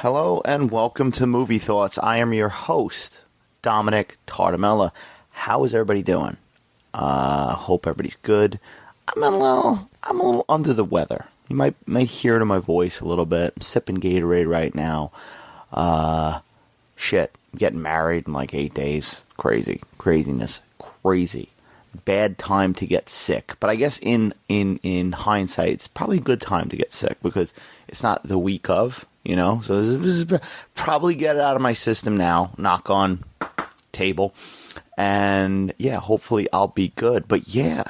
Hello and welcome to Movie Thoughts. I am your host, Dominic Tartamella. How is everybody doing? Hope everybody's good. I'm a little under the weather. You might hear it in my voice a little bit. I'm sipping Gatorade right now. I'm getting married in like 8 days. Craziness. Bad time to get sick. But I guess in hindsight, it's probably a good time to get sick because it's not the week of. So this is probably get it out of my system now. Knock on table. And yeah, hopefully I'll be good. But yeah,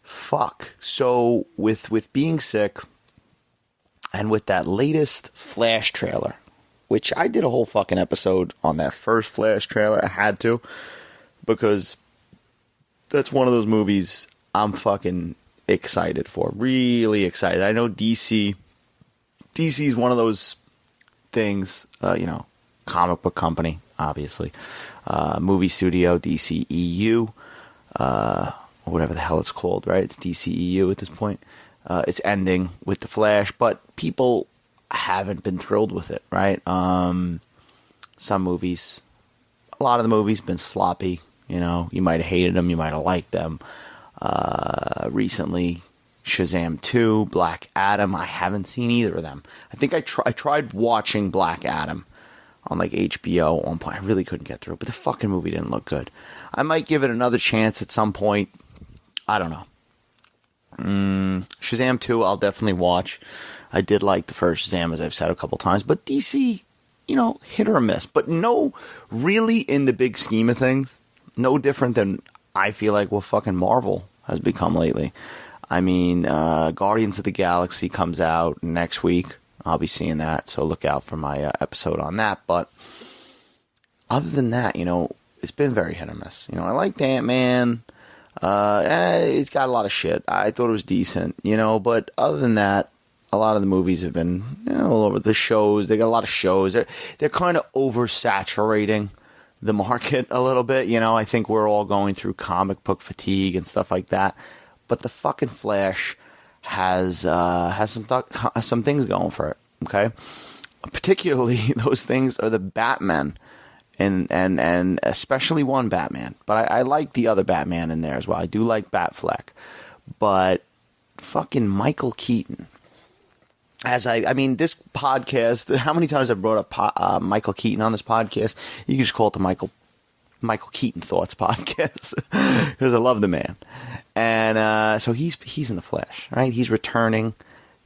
fuck. So with being sick and with that latest Flash trailer, which I did a whole fucking episode on that first Flash trailer. I had to because that's one of those movies I'm fucking excited for. Really excited. I know DC is one of those things, comic book company, obviously, movie studio, DCEU, whatever the hell it's called, right? It's DCEU at this point. It's ending with The Flash, but people haven't been thrilled with it, right? Some movies, a lot of the movies been sloppy, you might have hated them, you might have liked them. Recently, Shazam 2, Black Adam. I haven't seen either of them. I think I tried watching Black Adam on like HBO at one point. I really couldn't get through it, but the fucking movie didn't look good. I might give it another chance at some point. I don't know. Shazam 2, I'll definitely watch. I did like the first Shazam, as I've said a couple times, but DC, hit or miss. But no, really, in the big scheme of things, no different than I feel like what fucking Marvel has become lately. I mean, Guardians of the Galaxy comes out next week. I'll be seeing that, so look out for my episode on that. But other than that, it's been very hit or miss. I liked Ant-Man. It's got a lot of shit. I thought it was decent, but other than that, a lot of the movies have been all over. The shows, they got a lot of shows. They're kind of oversaturating the market a little bit. I think we're all going through comic book fatigue and stuff like that. But the fucking Flash has some things going for it. Okay, particularly those things are the Batman, and especially one Batman. But I like the other Batman in there as well. I do like Batfleck, but fucking Michael Keaton. This podcast. How many times I've brought up Michael Keaton on this podcast? You can just call it the Michael Keaton Thoughts podcast because I love the man. And so he's in The Flash, right? He's returning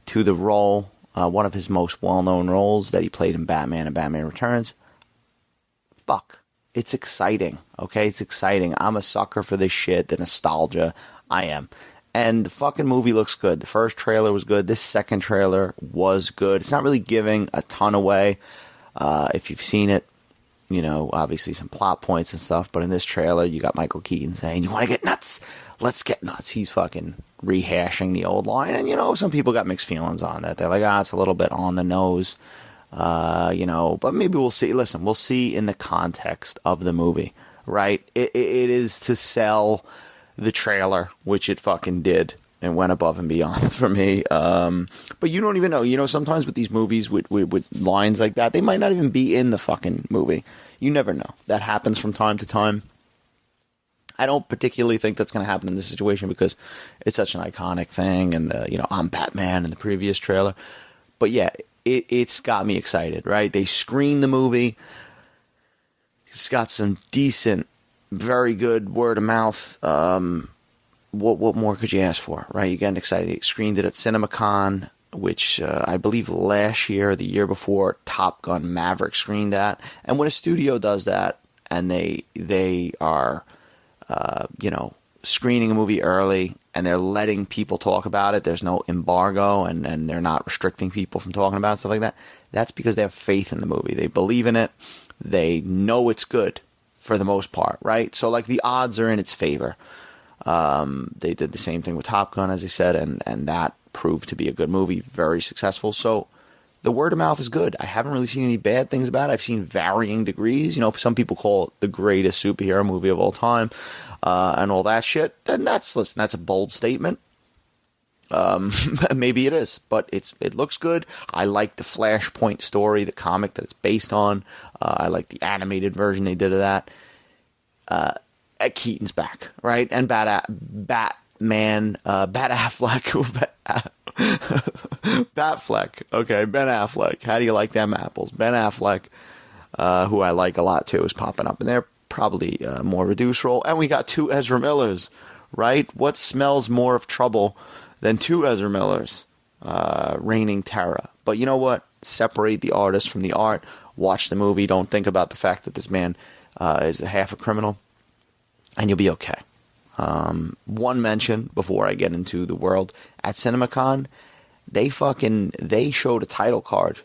to the role, one of his most well-known roles that he played in Batman and Batman Returns. Fuck. It's exciting, okay? It's exciting. I'm a sucker for this shit, the nostalgia. I am. And the fucking movie looks good. The first trailer was good. This second trailer was good. It's not really giving a ton away. If you've seen it, obviously some plot points and stuff. But in this trailer, you got Michael Keaton saying, "You want to get nuts? Let's get nuts." He's fucking rehashing the old line. And, some people got mixed feelings on that. They're like, it's a little bit on the nose, but maybe we'll see. Listen, we'll see in the context of the movie, right? It is to sell the trailer, which it fucking did and went above and beyond for me. But you don't even know. Sometimes with these movies with lines like that, they might not even be in the fucking movie. You never know. That happens from time to time. I don't particularly think that's going to happen in this situation because it's such an iconic thing, and I'm Batman in the previous trailer. But yeah, it's got me excited, right? They screened the movie. It's got some decent, very good word of mouth. What more could you ask for, right? You're getting excited. They screened it at CinemaCon, which I believe last year, the year before, Top Gun Maverick screened that. And when a studio does that, and they are screening a movie early and they're letting people talk about it, there's no embargo and they're not restricting people from talking about it, stuff like that, that's because they have faith in the movie. They believe in it. They know it's good for the most part, right? So like the odds are in its favor. They did the same thing with Top Gun, as I said, and that proved to be a good movie, very successful. So the word of mouth is good. I haven't really seen any bad things about it. I've seen varying degrees. Some people call it the greatest superhero movie of all time, and all that shit. And that's a bold statement. Maybe it is, but it looks good. I like the Flashpoint story, the comic that it's based on. I like the animated version they did of that. Keaton's back, right? And Batman, Bat Affleck, Batfleck. Okay, Ben Affleck. How do you like them apples? Ben Affleck, who I like a lot too, is popping up in there. Probably more reduced role. And we got 2 Ezra Millers, right? What smells more of trouble than 2 Ezra Millers reigning terror? But you know what? Separate the artist from the art. Watch the movie. Don't think about the fact that this man is a half a criminal, and you'll be okay. One mention before I get into the world. At CinemaCon, they showed a title card,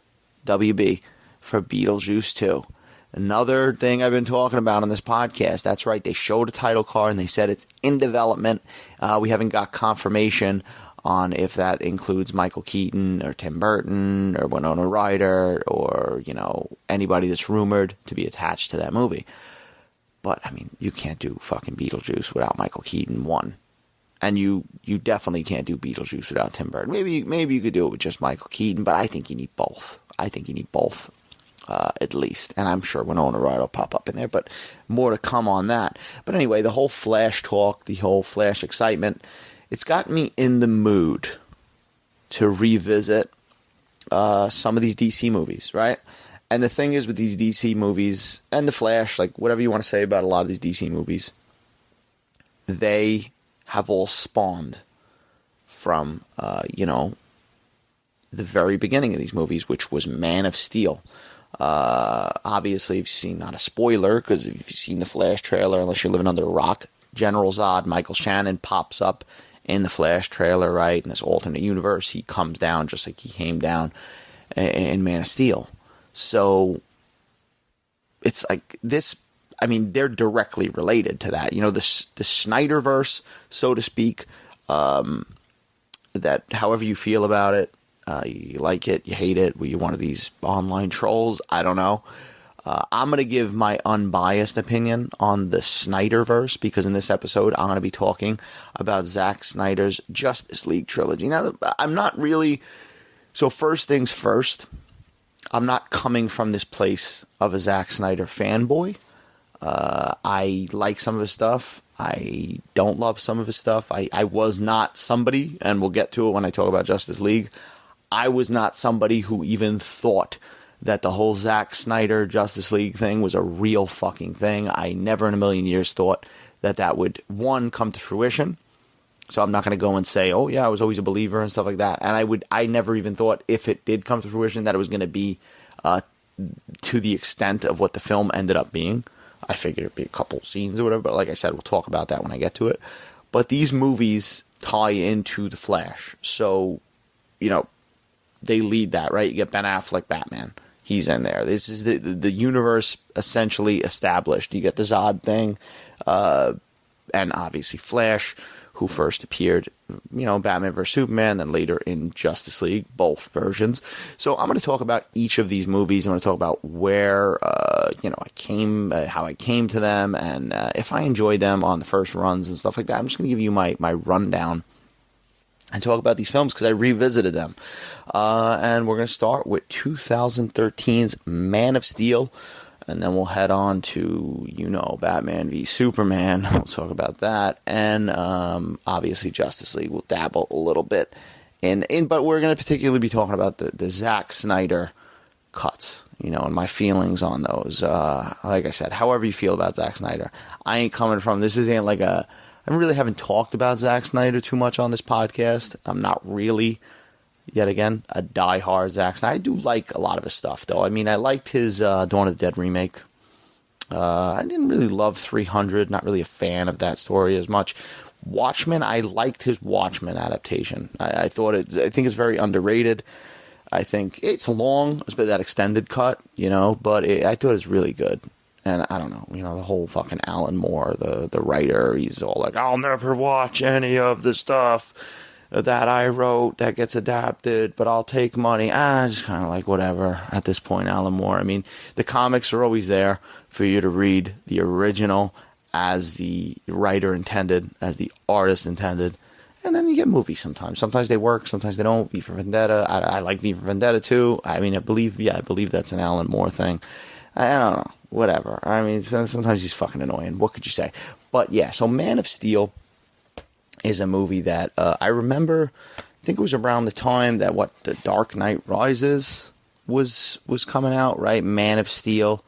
WB, for Beetlejuice 2. Another thing I've been talking about on this podcast. That's right, they showed a title card and they said it's in development. We haven't got confirmation on if that includes Michael Keaton or Tim Burton or Winona Ryder or, anybody that's rumored to be attached to that movie. But, I mean, you can't do fucking Beetlejuice without Michael Keaton, one. And you definitely can't do Beetlejuice without Tim Burton. Maybe you could do it with just Michael Keaton, but I think you need both. At least. And I'm sure Winona Ryder will pop up in there, but more to come on that. But anyway, the whole Flash talk, the whole Flash excitement, it's got me in the mood to revisit some of these DC movies, right? And the thing is with these DC movies and the Flash, like whatever you want to say about a lot of these DC movies, they have all spawned from, the very beginning of these movies, which was Man of Steel. Obviously, if you've seen, not a spoiler, because if you've seen the Flash trailer, unless you're living under a rock, General Zod, Michael Shannon, pops up in the Flash trailer, right? In this alternate universe, he comes down just like he came down in Man of Steel. So it's like this. I mean, they're directly related to that. The Snyderverse, so to speak. That however you feel about it, you like it, you hate it. Were you one of these online trolls? I don't know. I'm going to give my unbiased opinion on the Snyderverse because in this episode, I'm going to be talking about Zack Snyder's Justice League trilogy. Now, I'm not really... So first things first, I'm not coming from this place of a Zack Snyder fanboy. I like some of his stuff. I don't love some of his stuff. I was not somebody, and we'll get to it when I talk about Justice League, I was not somebody who even thought that the whole Zack Snyder Justice League thing was a real fucking thing. I never in a million years thought that would, one, come to fruition. So I'm not going to go and say, oh yeah, I was always a believer and stuff like that. And I never even thought if it did come to fruition that it was going to be to the extent of what the film ended up being. I figured it'd be a couple scenes or whatever, but like I said, we'll talk about that when I get to it. But these movies tie into The Flash. So, they lead that, right? You get Ben Affleck, Batman. He's in there. This is the universe essentially established. You get the Zod thing, and obviously Flash, who first appeared, Batman vs. Superman, then later in Justice League, both versions. So I'm going to talk about each of these movies. I'm going to talk about where, I came, how I came to them, and if I enjoyed them on the first runs and stuff like that. I'm just going to give you my rundown and talk about these films because I revisited them. And we're going to start with 2013's Man of Steel. And then we'll head on to, Batman v Superman. We'll talk about that. And obviously Justice League. We'll dabble a little bit but we're going to particularly be talking about the Zack Snyder cuts, and my feelings on those. Like I said, however you feel about Zack Snyder. I ain't coming from, this isn't like I really haven't talked about Zack Snyder too much on this podcast. I'm not really, yet again, a diehard Zack Snyder. I do like a lot of his stuff, though. I mean, I liked his Dawn of the Dead remake. I didn't really love 300. Not really a fan of that story as much. Watchmen, I liked his Watchmen adaptation. I think it's very underrated. I think it's long, especially that extended cut, but I thought it was really good. And I don't know, the whole fucking Alan Moore, the writer, he's all like, I'll never watch any of the stuff that I wrote that gets adapted, but I'll take money. Just kind of like whatever at this point, Alan Moore. I mean, the comics are always there for you to read the original as the writer intended, as the artist intended, And then you get movies sometimes. Sometimes they work, sometimes they don't. V for Vendetta, I like V for Vendetta too. I mean, I believe that's an Alan Moore thing. I don't know, whatever. I mean, sometimes he's fucking annoying. What could you say? But yeah, so Man of Steel is a movie that I remember. I think it was around the time that The Dark Knight Rises was coming out, right? Man of Steel.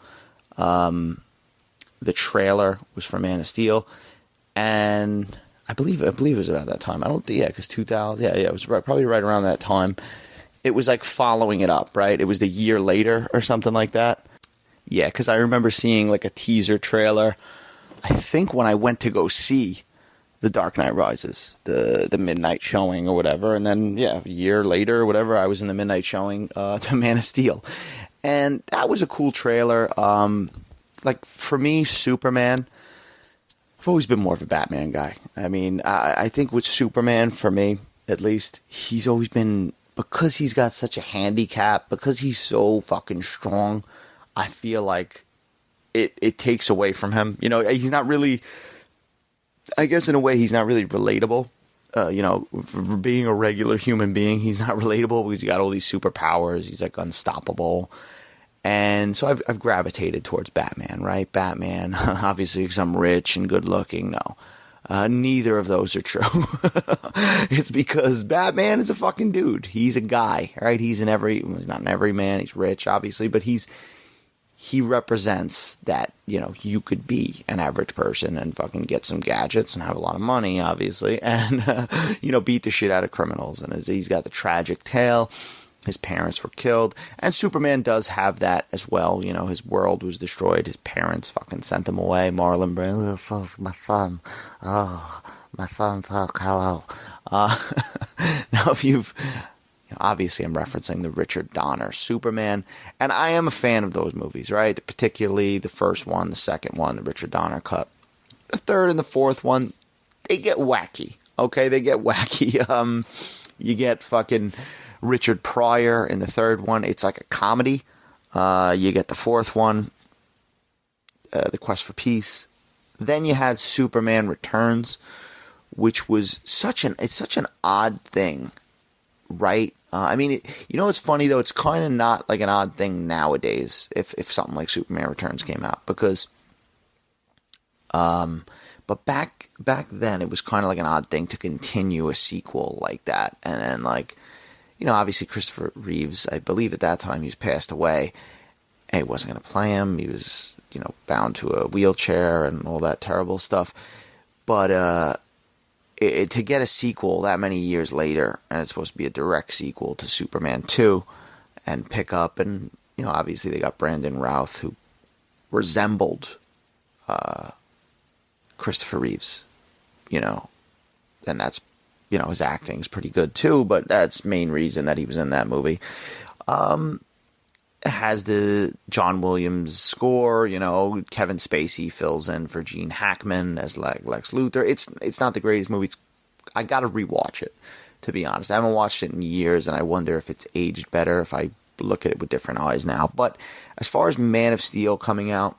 The trailer was for Man of Steel, and I believe it was about that time. I don't think, because 2000, it was probably right around that time. It was like following it up, right? It was the year later or something like that. Yeah, because I remember seeing like a teaser trailer, I think when I went to go see The Dark Knight Rises, the midnight showing or whatever, and then, a year later or whatever, I was in the midnight showing to Man of Steel. And that was a cool trailer. Like, for me, Superman, I've always been more of a Batman guy. I mean, I think with Superman, for me, at least, he's always been, because he's got such a handicap, because he's so fucking strong, I feel like it takes away from him. You know, he's not really, I guess in a way, he's not really relatable. For being a regular human being, he's not relatable because he's got all these superpowers. He's like unstoppable. And so I've gravitated towards Batman, right? Batman, obviously because I'm rich and good looking. No, neither of those are true. It's because Batman is a fucking dude. He's a guy, right? He's not an everyman. He's rich, obviously, but he represents that, you could be an average person and fucking get some gadgets and have a lot of money, obviously, and, beat the shit out of criminals. And he's got the tragic tale. His parents were killed. And Superman does have that as well. His world was destroyed. His parents fucking sent him away. Marlon Brando, my son. Oh, my son, hello. Now, if you've... obviously, I'm referencing the Richard Donner Superman, and I am a fan of those movies, right? Particularly the first one, the second one, the Richard Donner cut. The third and the fourth one, they get wacky, okay? They get wacky. You get fucking Richard Pryor in the third one. It's like a comedy. You get the fourth one, The Quest for Peace. Then you had Superman Returns, which was such an odd thing, right? I mean, it's funny though. It's kind of not like an odd thing nowadays if something like Superman Returns came out, because, but back then it was kind of like an odd thing to continue a sequel like that, and then like, obviously Christopher Reeves, I believe at that time he's passed away, and he wasn't going to play him. He was, bound to a wheelchair and all that terrible stuff, but to get a sequel that many years later, and it's supposed to be a direct sequel to Superman 2, and pick up, and, obviously they got Brandon Routh, who resembled Christopher Reeves, and that's, his acting's pretty good too, but that's main reason that he was in that movie. It has the John Williams score, Kevin Spacey fills in for Gene Hackman as Lex Luthor. It's not the greatest movie. I gotta rewatch it, to be honest. I haven't watched it in years, and I wonder if it's aged better if I look at it with different eyes now. But as far as Man of Steel coming out,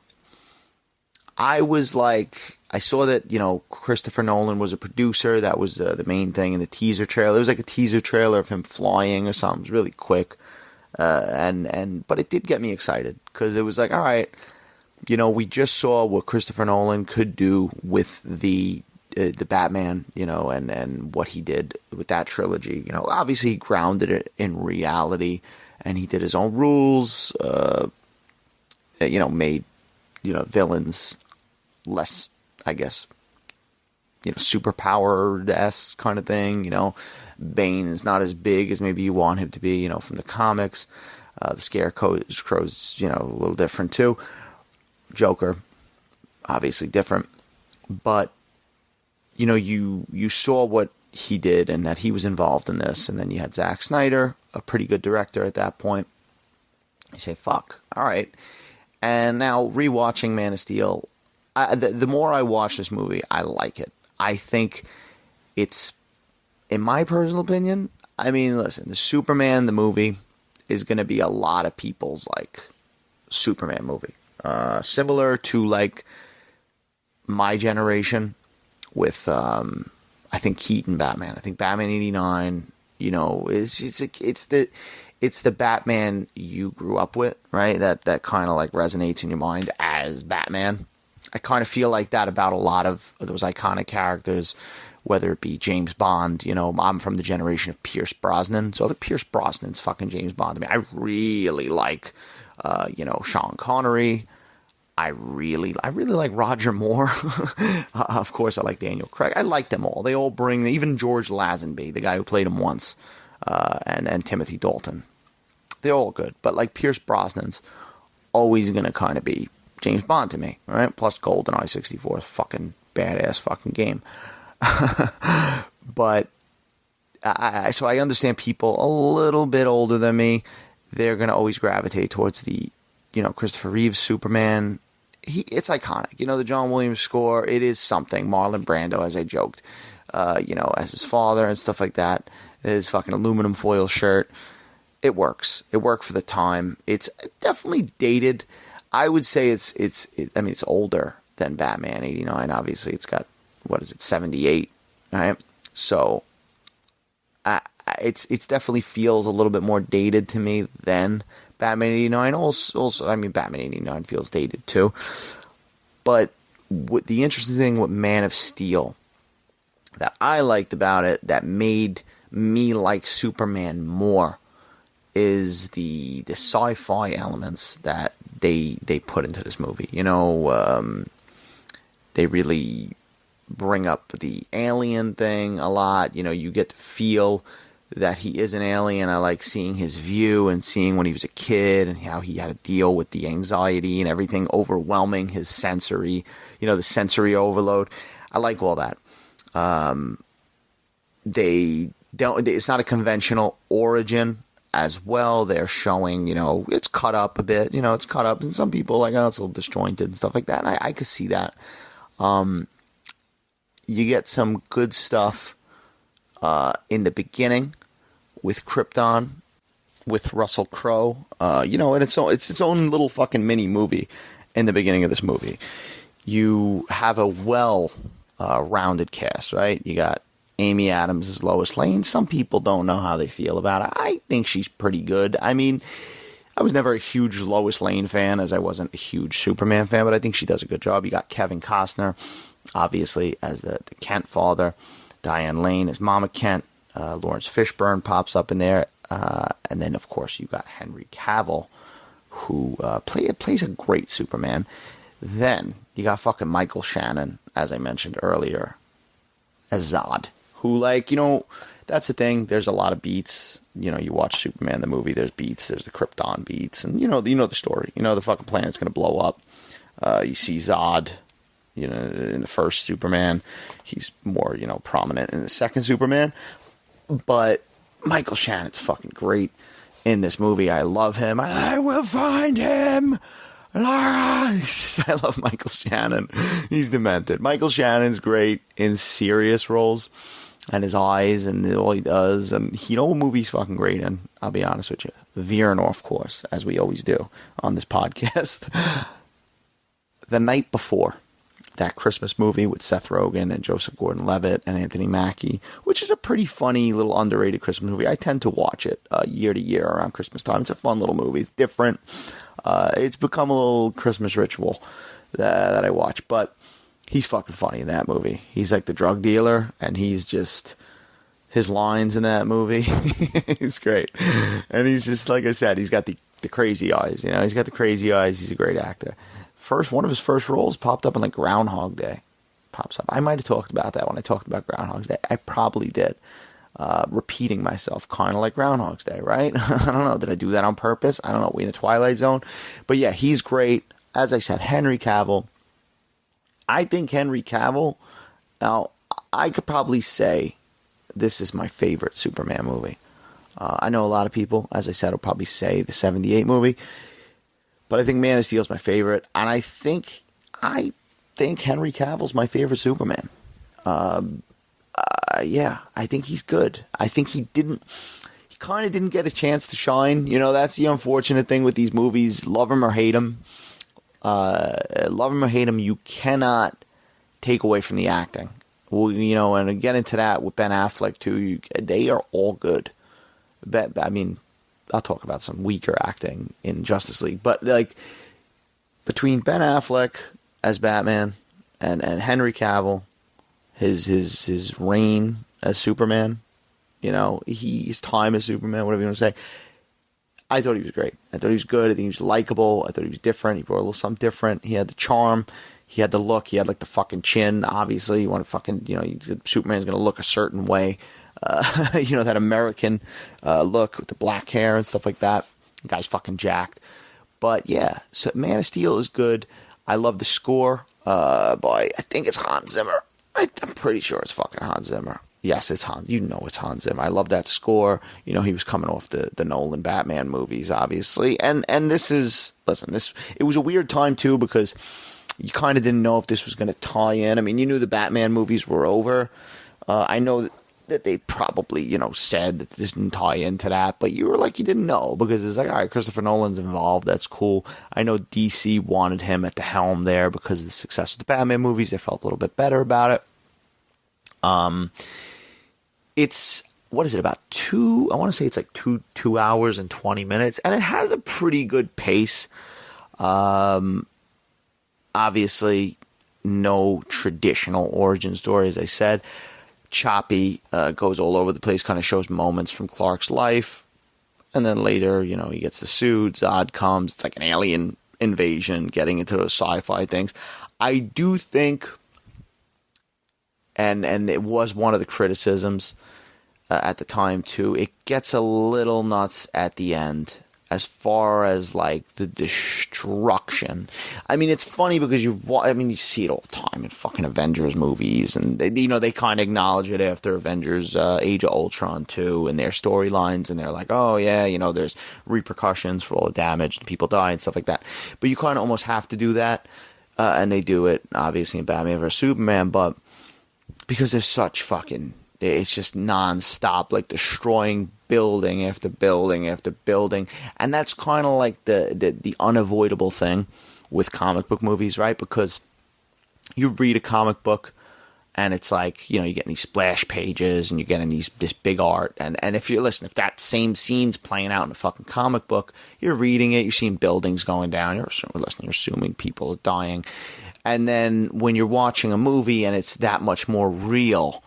I was like, I saw that, Christopher Nolan was a producer. That was the main thing in the teaser trailer. It was like a teaser trailer of him flying or something. It was really quick. But it did get me excited, because it was like, all right, we just saw what Christopher Nolan could do with the Batman, and what he did with that trilogy. Obviously he grounded it in reality, and he did his own rules, made, villains less, I guess, superpowered-esque kind of thing. Bane is not as big as maybe you want him to be, from the comics. The Scarecrow's, a little different too. Joker, obviously different. But, you saw what he did and that he was involved in this. And then you had Zack Snyder, a pretty good director at that point. You say, fuck, all right. And now rewatching Man of Steel, the more I watch this movie, I like it. I think it's, in my personal opinion, I mean, listen, the Superman, the movie, is going to be a lot of people's, like, Superman movie. Similar to, like, my generation with I think Keaton Batman. I think Batman 89, you know, it's the Batman you grew up with, right? That kind of like resonates in your mind as Batman. I kind of feel like that about a lot of those iconic characters, whether it be James Bond. You know, I'm from the generation of Pierce Brosnan, so the Pierce Brosnan's fucking James Bond. I mean, I really like, you know, Sean Connery. I really like Roger Moore. Of course, I like Daniel Craig. I like them all. They all bring, even George Lazenby, the guy who played him once, and Timothy Dalton. They're all good, but like Pierce Brosnan's always gonna kind of be James Bond to me, right? Plus GoldenEye 64 is fucking badass fucking game. But so I understand people a little bit older than me, they're gonna always gravitate towards the, you know, Christopher Reeve's Superman. It's iconic, you know, the John Williams score. It is something. Marlon Brando, as I joked, you know, as his father and stuff like that. His fucking aluminum foil shirt. It works. It worked for the time. It's definitely dated. I would say it's older than Batman 89. Obviously, it's got, 78, right? So, it's definitely feels a little bit more dated to me than Batman 89. Also, I mean, Batman 89 feels dated too. But what the interesting thing with Man of Steel that I liked about it, that made me like Superman more, is the sci-fi elements that they put into this movie. You know, they really bring up the alien thing a lot. You know, you get to feel that he is an alien. I like seeing his view and seeing when he was a kid and how he had to deal with the anxiety and everything overwhelming his sensory, you know, the sensory overload. I like all that. It's not a conventional origin as well. They're showing, you know, it's cut up a bit, you know, it's cut up, and some people like, oh, it's a little disjointed and stuff like that. And I could see that. You get some good stuff in the beginning with Krypton, with Russell Crowe, you know, and it's its own little fucking mini movie in the beginning of this movie. You have a rounded cast, right? You got Amy Adams as Lois Lane. Some people don't know how they feel about it. I think she's pretty good. I mean, I was never a huge Lois Lane fan, as I wasn't a huge Superman fan, but I think she does a good job. You got Kevin Costner, obviously, as the Kent father. Diane Lane as Mama Kent. Lawrence Fishburne pops up in there. And then, of course, you got Henry Cavill, who plays a great Superman. Then you got fucking Michael Shannon, as I mentioned earlier, as Zod, who, like, you know, that's the thing. There's a lot of beats. You know, you watch Superman, the movie, there's beats. There's the Krypton beats. And, you know the story. You know the fucking planet's going to blow up. You see Zod, you know, in the first Superman. He's more, you know, prominent in the second Superman. But Michael Shannon's fucking great in this movie. I love him. I will find him, Laura. I love Michael Shannon. He's demented. Michael Shannon's great in serious roles, and his eyes and all he does. And you know what movie's fucking great in? I'll be honest with you. Veering off course, as we always do on this podcast. The Night Before. That Christmas movie with Seth Rogen and Joseph Gordon-Levitt and Anthony Mackie, which is a pretty funny little underrated Christmas movie. I tend to watch it year to year around Christmas time. It's a fun little movie. It's different. It's become a little Christmas ritual that I watch. But he's fucking funny in that movie. He's like the drug dealer, and he's just... his lines in that movie, he's great. And he's just, like I said, he's got the crazy eyes. You know, he's got the crazy eyes. He's a great actor. One of his first roles popped up in like Groundhog Day. Pops up. I might have talked about that when I talked about Groundhog's Day. I probably did. Repeating myself, kind of like Groundhog's Day, right? I don't know. Did I do that on purpose? I don't know. We in the Twilight Zone. But yeah, he's great. As I said, Henry Cavill. I think Henry Cavill, now, I could probably say this is my favorite Superman movie. I know a lot of people, as I said, will probably say the 78 movie. But I think Man of Steel is my favorite, and I think Henry Cavill's my favorite Superman. Yeah, I think he's good. I think he kind of didn't get a chance to shine. You know, that's the unfortunate thing with these movies. Love him or hate him. You cannot take away from the acting Well, and get into that with Ben Affleck too. They are all good. I mean, I'll talk about some weaker acting in Justice League, but like between Ben Affleck as Batman and Henry Cavill, his reign as Superman, his time as Superman, whatever you want to say. I thought he was great. I thought he was good. I think he was likable. I thought he was different. He brought a little something different. He had the charm. He had the look. He had like the fucking chin. Obviously, you want to fucking, Superman's going to look a certain way. That American look with the black hair and stuff like that. The guy's fucking jacked. But yeah, so Man of Steel is good. I love the score by, I think it's Hans Zimmer. I'm pretty sure it's fucking Hans Zimmer. Yes, it's Hans. It's Hans Zimmer. I love that score. He was coming off the Nolan Batman movies, obviously. And this is, it was a weird time too, because you kind of didn't know if this was going to tie in. I mean, you knew the Batman movies were over. I know that they probably, said that this didn't tie into that, but you were like, you didn't know, because it's like, all right, Christopher Nolan's involved. That's cool. I know DC wanted him at the helm there because of the success of the Batman movies. They felt a little bit better about it. It's, what is it, about I want to say it's like 2 hours and 20 minutes, and it has a pretty good pace. Obviously, no traditional origin story, as I said. Choppy, goes all over the place, kind of shows moments from Clark's life, and then later, he gets the suit, Zod comes, it's like an alien invasion, getting into those sci-fi things. I do think, and it was one of the criticisms at the time too, it gets a little nuts at the end as far as like the destruction. I mean, it's funny because you see it all the time in fucking Avengers movies, and they kind of acknowledge it after Avengers Age of Ultron too, and their storylines, and they're like, oh yeah, there's repercussions for all the damage and people die and stuff like that. But you kind of almost have to do that, and they do it obviously in Batman vs Superman, but because there's such fucking, it's just non-stop, like destroying building after building after building. And that's kind of like the unavoidable thing with comic book movies, right? Because you read a comic book and it's like, you're getting these splash pages and you're getting this big art. And if if that same scene's playing out in a fucking comic book, you're reading it, you're seeing buildings going down, you're assuming people are dying. And then when you're watching a movie and it's that much more real,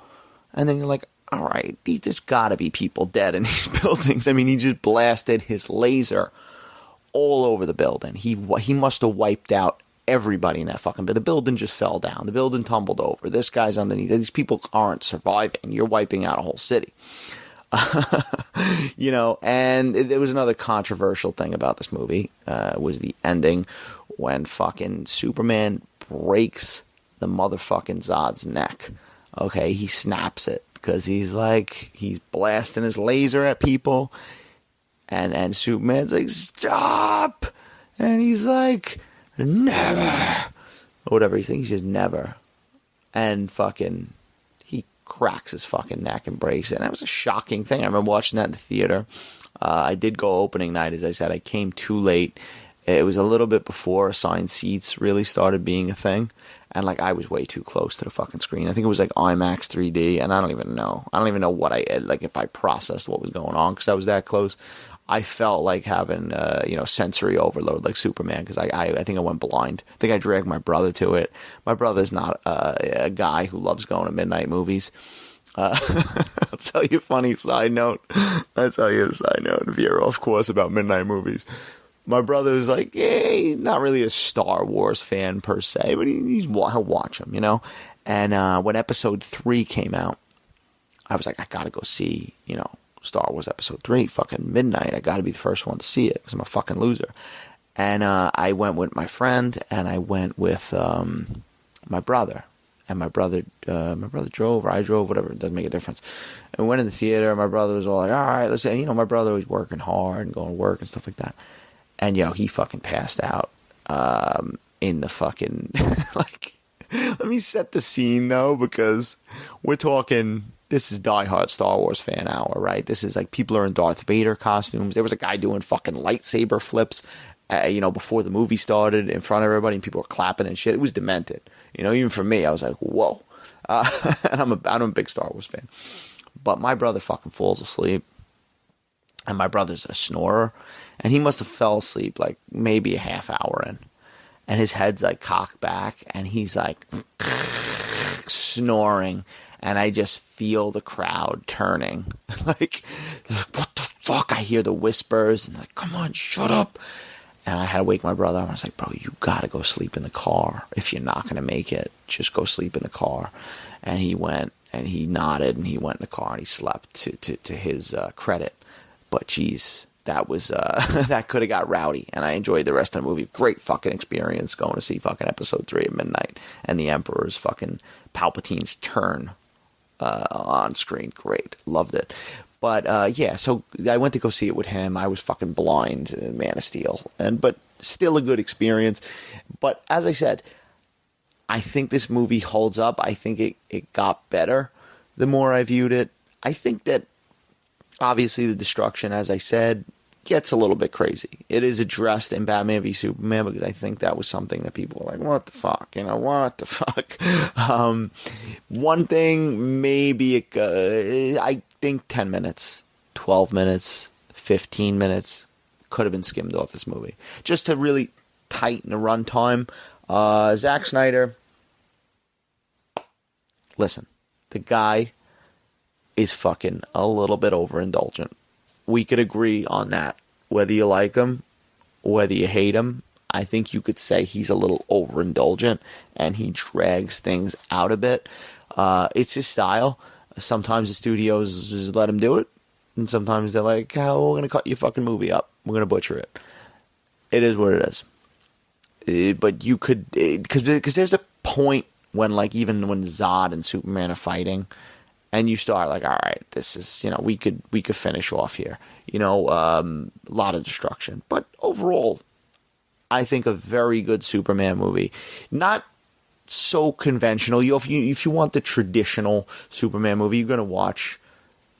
and then you're like, all right, there's got to be people dead in these buildings. I mean, he just blasted his laser all over the building. He must have wiped out everybody in that fucking building. The building just fell down. The building tumbled over. This guy's underneath. These people aren't surviving. You're wiping out a whole city. And there was another controversial thing about this movie, was the ending when fucking Superman breaks the motherfucking Zod's neck. Okay, he snaps it because he's blasting his laser at people, and Superman's like, stop, and he's like, never, or whatever he thinks, he says never, and fucking he cracks his fucking neck and breaks it. And that was a shocking thing. I remember watching that in the theater. I did go opening night, as I said. I came too late. It was a little bit before assigned seats really started being a thing. And I was way too close to the fucking screen. I think it was IMAX 3D, and I don't even know. I don't even know what if I processed what was going on because I was that close. I felt like having sensory overload like Superman, because I think I went blind. I think I dragged my brother to it. My brother's not a guy who loves going to midnight movies. I'll tell you a funny side note. I'll tell you a side note if you're off course about midnight movies. My brother's like, he's not really a Star Wars fan per se, but he'll watch them, And when Episode 3 came out, I was like, I gotta go see, Star Wars Episode 3, fucking midnight. I gotta be the first one to see it because I'm a fucking loser. And I went with my friend, and I went with my brother. And my brother drove, or I drove, whatever, it doesn't make a difference. And we went in the theater, and my brother was all like, all right, let's say, my brother was working hard and going to work and stuff like that. And, he fucking passed out in the fucking, let me set the scene, though, because we're talking, this is diehard Star Wars fan hour, right? This is people are in Darth Vader costumes. There was a guy doing fucking lightsaber flips, before the movie started in front of everybody, and people were clapping and shit. It was demented. Even for me, I was like, whoa. And I'm a big Star Wars fan. But my brother fucking falls asleep. And my brother's a snorer. And he must have fell asleep like maybe a half hour in. And his head's like cocked back. And he's like snoring. And I just feel the crowd turning. Like, what the fuck? I hear the whispers. And like, come on, shut up. And I had to wake my brother up. I was like, bro, you gotta go sleep in the car. If you're not gonna make it, just go sleep in the car. And he went, and he nodded, and he went in the car, and he slept to his credit. But geez, that was that could have got rowdy, and I enjoyed the rest of the movie. Great fucking experience going to see fucking episode 3 at midnight, and the Emperor's fucking Palpatine's turn on screen. Great, loved it. But yeah, so I went to go see it with him. I was fucking blind in Man of Steel, but still a good experience. But as I said, I think this movie holds up. I think it got better the more I viewed it. I think that obviously the destruction, as I said, gets a little bit crazy. It is addressed in Batman v Superman because I think that was something that people were like, what the fuck? You know, what the fuck? One thing, maybe, I think 10 minutes, 12 minutes, 15 minutes could have been skimmed off this movie. Just to really tighten the runtime. Zack Snyder, listen, the guy is fucking a little bit overindulgent. We could agree on that. Whether you like him, whether you hate him, I think you could say he's a little overindulgent and he drags things out a bit. It's his style. Sometimes the studios just let him do it, and sometimes they're like, oh, we're going to cut your fucking movie up. We're going to butcher it. It is what it is. But you could, because there's a point when, like, even when Zod and Superman are fighting, and you start like, all right, this is, you know, we could finish off here. You know, a lot of destruction. But overall, I think a very good Superman movie. Not so conventional. If you want the traditional Superman movie, you're going to watch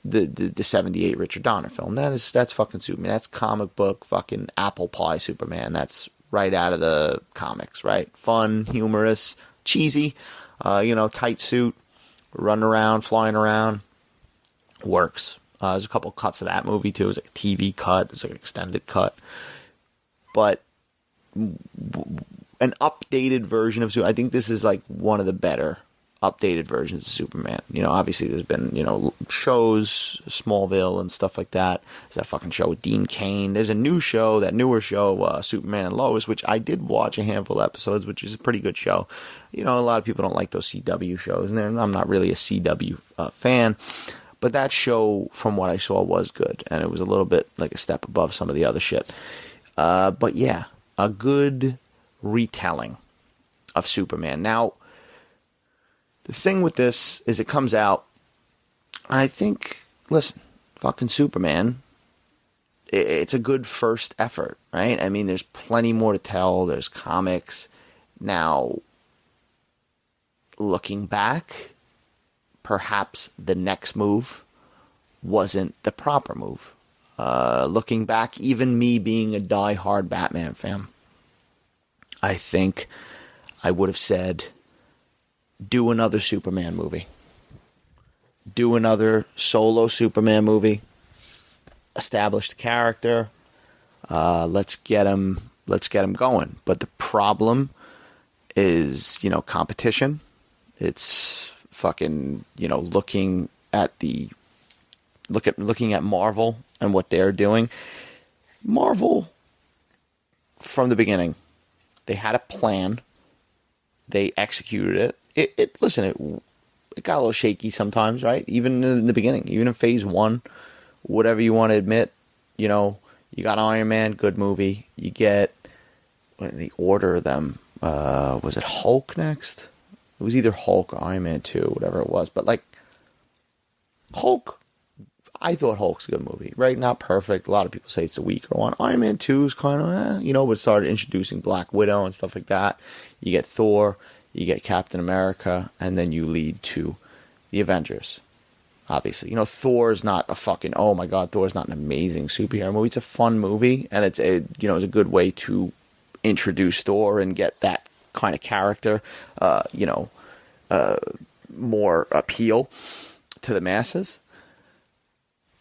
the 78 Richard Donner film. That's fucking Superman. That's comic book fucking apple pie Superman. That's right out of the comics, right? Fun, humorous, cheesy, tight suit, running around, flying around. Works. There's a couple cuts of that movie too. It's like a TV cut. It's like an extended cut. But an updated version of Superman. I think this is like one of the better updated versions of Superman. You know, obviously there's been, shows, Smallville and stuff like that. There's that fucking show with Dean Cain. There's a newer show, Superman and Lois, which I did watch a handful of episodes, which is a pretty good show. You know, a lot of people don't like those CW shows, and I'm not really a CW fan. But that show, from what I saw, was good, and it was a little bit like a step above some of the other shit. But yeah, a good retelling of Superman. Now, the thing with this is it comes out, and I think, listen, fucking Superman, it's a good first effort, right? I mean, there's plenty more to tell. There's comics. Now, looking back, perhaps the next move wasn't the proper move. Looking back, even me being a die-hard Batman fan, I think I would have said, do another Superman movie. Do another solo Superman movie. Establish the character. Let's get him going. But the problem is, competition. It's fucking, looking at Marvel and what they're doing. Marvel, from the beginning, they had a plan. They executed it. It got a little shaky sometimes, right? Even in the beginning, even in phase 1, whatever you want to admit, you got Iron Man, good movie. You get, in the order of them, was it Hulk next? It was either Hulk or Iron Man 2, whatever it was. But like, Hulk, I thought Hulk's a good movie, right? Not perfect. A lot of people say it's a weaker one. Iron Man 2 is kind of, but started introducing Black Widow and stuff like that. You get Thor. You get Captain America, and then you lead to the Avengers. Obviously, Thor is not a fucking, oh my god, Thor is not an amazing superhero movie. It's a fun movie, and it's a good way to introduce Thor and get that kind of character, more appeal to the masses.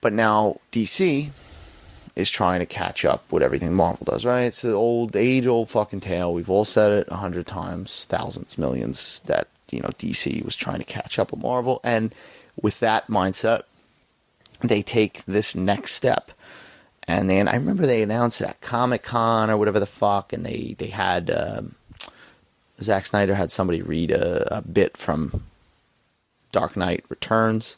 But now DC is trying to catch up with everything Marvel does, right? It's the age-old fucking tale. We've all said it 100 times, thousands, millions, that, DC was trying to catch up with Marvel. And with that mindset, they take this next step. And then I remember they announced it at Comic-Con or whatever the fuck, and they had Zack Snyder had somebody read a bit from Dark Knight Returns,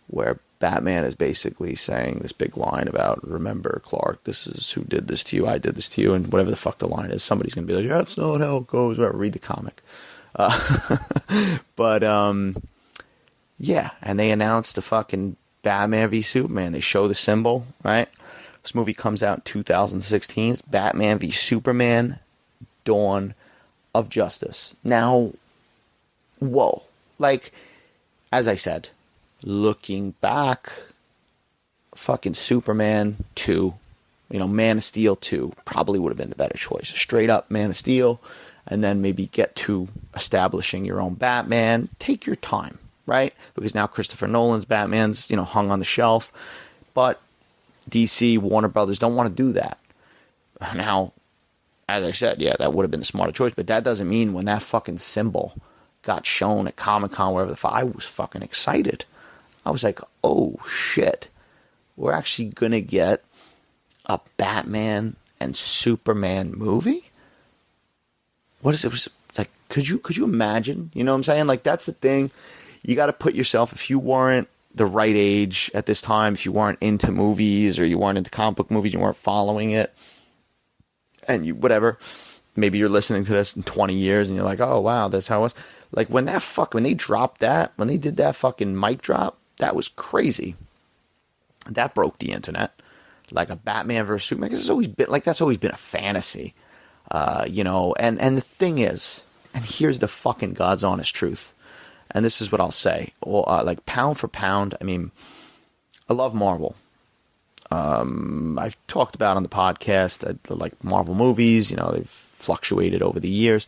where Batman is basically saying this big line about, remember, Clark, this is who did this to you, I did this to you, and whatever the fuck the line is, somebody's going to be like, yeah, that's not how it goes, whatever, read the comic. Yeah, and they announced the fucking Batman v Superman. They show the symbol, right? This movie comes out in 2016. It's Batman v Superman, Dawn of Justice. Now, whoa. Like, as I said, looking back, fucking Superman 2, Man of Steel 2 probably would have been the better choice. Straight up Man of Steel, and then maybe get to establishing your own Batman. Take your time, right? Because now Christopher Nolan's Batman's, hung on the shelf. But DC, Warner Brothers don't want to do that. Now, as I said, yeah, that would have been the smarter choice, but that doesn't mean when that fucking symbol got shown at Comic-Con, wherever the fuck, I was fucking excited. I was like, oh shit, we're actually going to get a Batman and Superman movie? What is it? It's like, could you imagine? You know what I'm saying? Like, that's the thing. You got to put yourself, if you weren't the right age at this time, if you weren't into movies or you weren't into comic book movies, you weren't following it, and you, whatever, maybe you're listening to this in 20 years and you're like, oh wow, that's how it was. Like, when they dropped that, when they did that fucking mic drop, that was crazy. That broke the internet. Like a Batman versus Superman, because that's always been a fantasy. And the thing is, and here's the fucking God's honest truth, and this is what I'll say, like pound for pound, I mean, I love Marvel. I've talked about on the podcast that like Marvel movies, they've fluctuated over the years.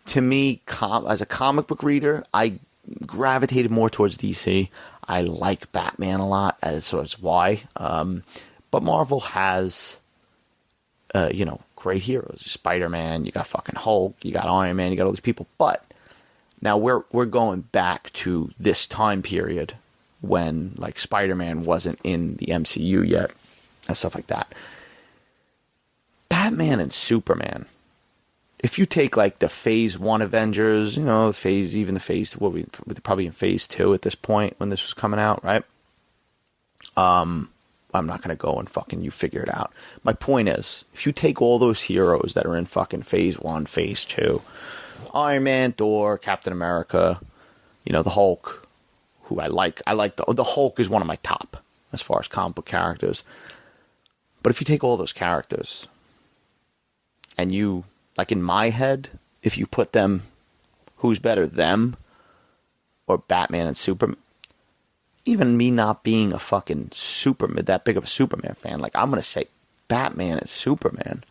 To me, as a comic book reader, I gravitated more towards DC. I like Batman a lot, so that's why. But Marvel has, great heroes. Spider-Man, you got fucking Hulk, you got Iron Man, you got all these people. But now we're going back to this time period when like Spider-Man wasn't in the MCU yet and stuff like that. Batman and Superman. If you take like the Phase 1 Avengers, the Phase 2, we're probably in Phase 2 at this point when this was coming out, right? I'm not going to go and fucking you figure it out. My point is, if you take all those heroes that are in fucking Phase 1, Phase 2, Iron Man, Thor, Captain America, the Hulk, who I like the Hulk is one of my top as far as comic book characters. But if you take all those characters and you, like in my head, if you put them, who's better, them or Batman and Superman? Even me not being a fucking that big of a Superman fan, like I'm gonna say Batman and Superman.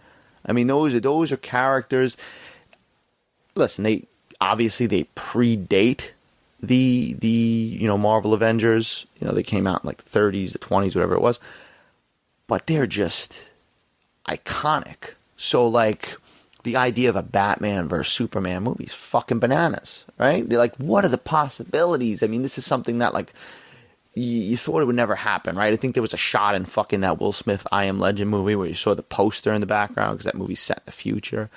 I mean, those are characters. Listen, they predate the Marvel Avengers. They came out in like the 30s, the 20s, whatever it was. But they're just iconic. So like, the idea of a Batman versus Superman movie is fucking bananas, right? They're like, what are the possibilities? I mean, this is something that like you thought it would never happen, right? I think there was a shot in fucking that Will Smith I Am Legend movie where you saw the poster in the background because that movie's set in the future.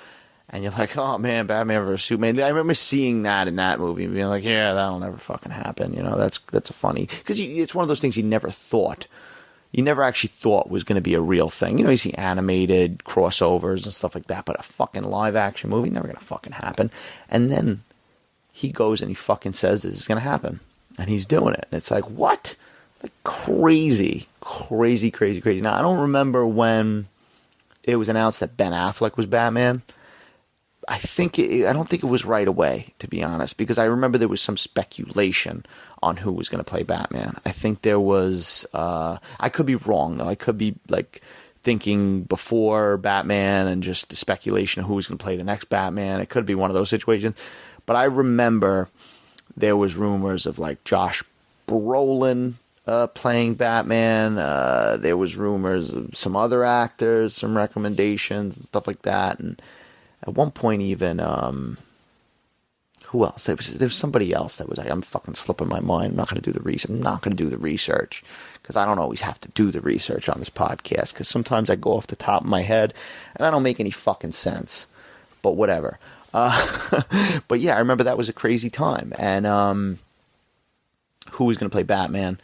And you're like, oh man, Batman versus Superman. I remember seeing that in that movie and being like, yeah, that'll never fucking happen. That's a funny, because it's one of those things you never actually thought was going to be a real thing. You see animated crossovers and stuff like that, but a fucking live action movie, never going to fucking happen. And then he goes and he fucking says this is going to happen. And he's doing it. And it's like, what? Like crazy. Now, I don't remember when it was announced that Ben Affleck was Batman. I don't think it was right away, to be honest, because I remember there was some speculation on who was going to play Batman. I think there was, I could be wrong though. I could be like thinking before Batman and just the speculation of who was going to play the next Batman. It could be one of those situations. But I remember There was rumors of like Josh Brolin playing Batman. There was rumors of some other actors, some recommendations and stuff like that. And at one point even, who else? There was somebody else that was like, I'm fucking slipping my mind. I'm not going to do the research. I'm not going to do the research because I don't always have to do the research on this podcast because sometimes I go off the top of my head and I don't make any fucking sense. But whatever. But yeah, I remember that was a crazy time. And who was going to play Batman?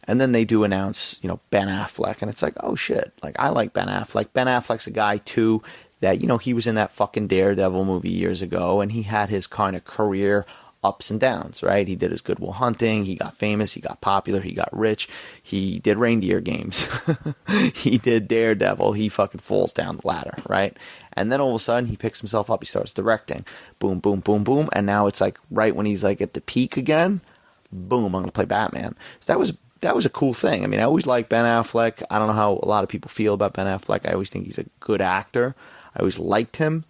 And then they do announce, Ben Affleck. And it's like, oh shit. Like, I like Ben Affleck. Ben Affleck's a guy too that, he was in that fucking Daredevil movie years ago. And he had his kind of career ups and downs, right? He did his Good Will Hunting. He got famous. He got popular. He got rich. He did Reindeer Games. He did Daredevil. He fucking falls down the ladder, right? And then all of a sudden, he picks himself up. He starts directing. Boom, boom, boom, boom. And now it's like right when he's like at the peak again, boom, I'm going to play Batman. So that was a cool thing. I mean, I always liked Ben Affleck. I don't know how a lot of people feel about Ben Affleck. I always think he's a good actor. I always liked him.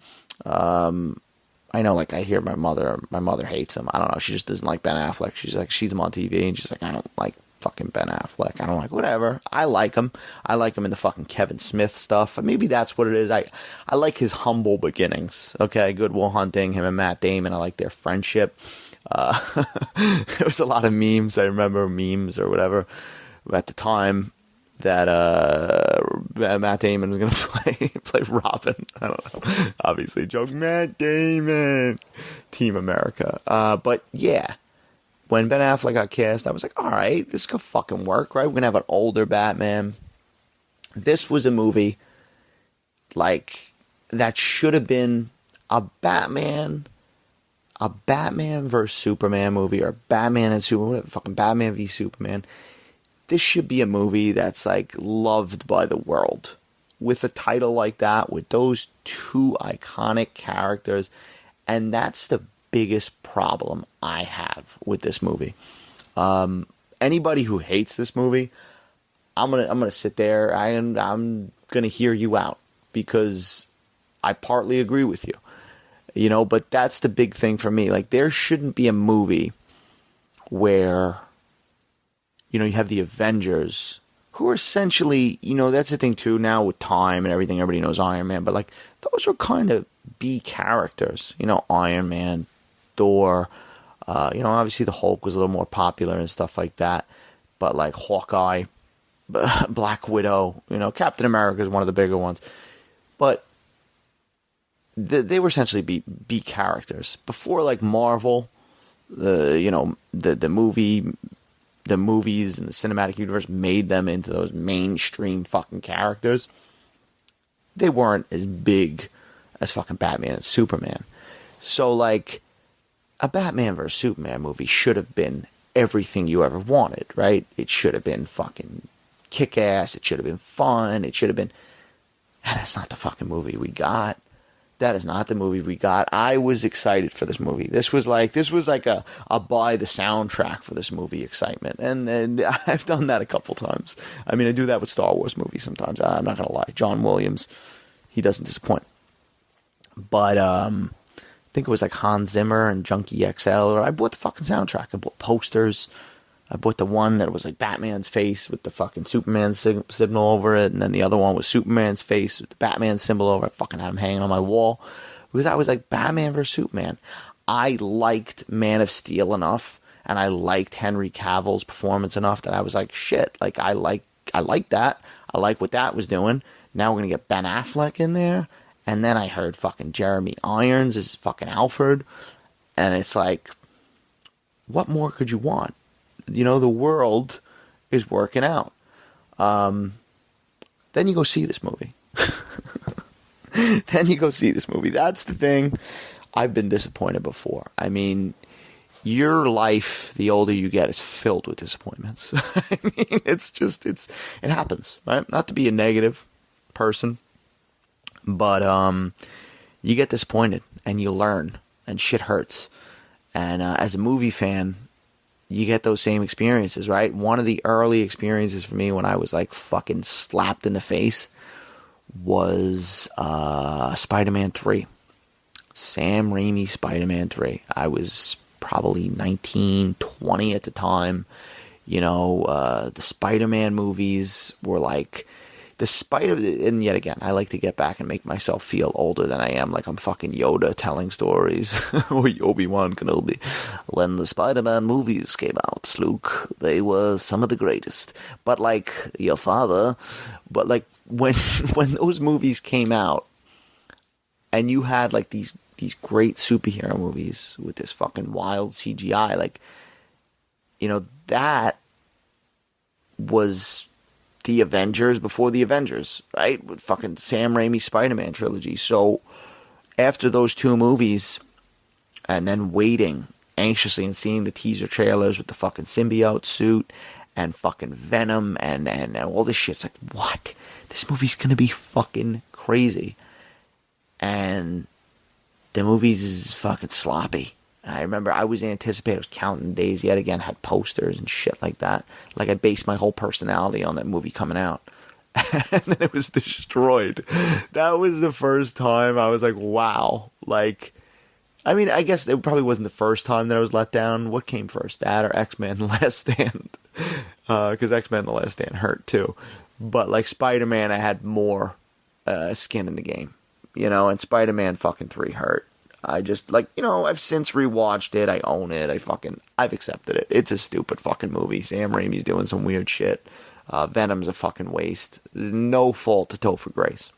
I know, like, I hear my mother hates him. I don't know. She just doesn't like Ben Affleck. She's like, she's him on TV, and she's like, I don't like fucking Ben Affleck. I don't like whatever. I like him. I like him in the fucking Kevin Smith stuff. Maybe that's what it is. I like his humble beginnings. Okay, Good Will Hunting, him and Matt Damon. I like their friendship. There was a lot of memes. I remember memes or whatever at the time that Matt Damon was going to play Robin. I don't know. Obviously, joke. Matt Damon, Team America. But yeah. When Ben Affleck got cast, I was like, all right, this could fucking work, right? We're going to have an older Batman. This was a movie, like, that should have been a Batman versus Superman movie, or Batman and Superman, whatever, fucking Batman v Superman. This should be a movie that's, like, loved by the world. With a title like that, with those two iconic characters, and that's the biggest problem I have with this movie. Anybody who hates this movie, I'm gonna sit there and I'm gonna hear you out because I partly agree with you. But that's the big thing for me. Like, there shouldn't be a movie where you have the Avengers, who are essentially, that's the thing too now with time and everything. Everybody knows Iron Man, but like those were kind of B characters. Iron Man, Thor, obviously the Hulk was a little more popular and stuff like that, but like Hawkeye, Black Widow, Captain America is one of the bigger ones, but they were essentially B characters before, like Marvel, the movies and the cinematic universe made them into those mainstream fucking characters. They weren't as big as fucking Batman and Superman, so like, a Batman vs. Superman movie should have been everything you ever wanted, right? It should have been fucking kick-ass. It should have been fun. It should have been... And that's not the fucking movie we got. That is not the movie we got. I was excited for this movie. This was like a buy the soundtrack for this movie excitement. And I've done that a couple times. I mean, I do that with Star Wars movies sometimes. I'm not going to lie. John Williams, he doesn't disappoint. But, I think it was like Hans Zimmer and Junkie XL, or I bought the fucking soundtrack. I bought posters. I bought the one that was like Batman's face with the fucking Superman symbol over it, and then the other one was Superman's face with the Batman symbol over it. I fucking had them hanging on my wall because I was like, Batman versus Superman. I liked Man of Steel enough, and I liked Henry Cavill's performance enough that I was like, shit, like I like that. I like what that was doing. Now we're gonna get Ben Affleck in there. And then I heard fucking Jeremy Irons is fucking Alfred. And it's like, what more could you want? The world is working out. Then you go see this movie. That's the thing. I've been disappointed before. I mean, your life, the older you get, is filled with disappointments. I mean, it happens, right? Not to be a negative person. But you get disappointed and you learn and shit hurts. And as a movie fan, you get those same experiences, right? One of the early experiences for me when I was like fucking slapped in the face was Spider-Man 3. Sam Raimi Spider-Man 3. I was probably 19, 20 at the time. The Spider-Man movies were like, and yet again, I like to get back and make myself feel older than I am, like I'm fucking Yoda telling stories, or Obi-Wan Kenobi. When the Spider-Man movies came out, Luke, they were some of the greatest. But like your father, but like when those movies came out, and you had like these great superhero movies with this fucking wild CGI, like, that was the Avengers before the Avengers, right? With fucking Sam Raimi's Spider-Man trilogy. So after those two movies, and then waiting anxiously and seeing the teaser trailers with the fucking symbiote suit and fucking Venom and all this shit, it's like, what? This movie's gonna be fucking crazy. And the movie's is fucking sloppy. I remember I was anticipating, I was counting days yet again, had posters and shit like that. Like I based my whole personality on that movie coming out. And then it was destroyed. That was the first time I was like, wow. Like, I mean, I guess it probably wasn't the first time that I was let down. What came first, that or X-Men The Last Stand? Because X-Men The Last Stand hurt too. But like Spider-Man, I had more skin in the game. And Spider-Man fucking 3 hurt. I just, like, I've since rewatched it. I own it. I've accepted it. It's a stupid fucking movie. Sam Raimi's doing some weird shit. Venom's a fucking waste. No fault to Topher Grace.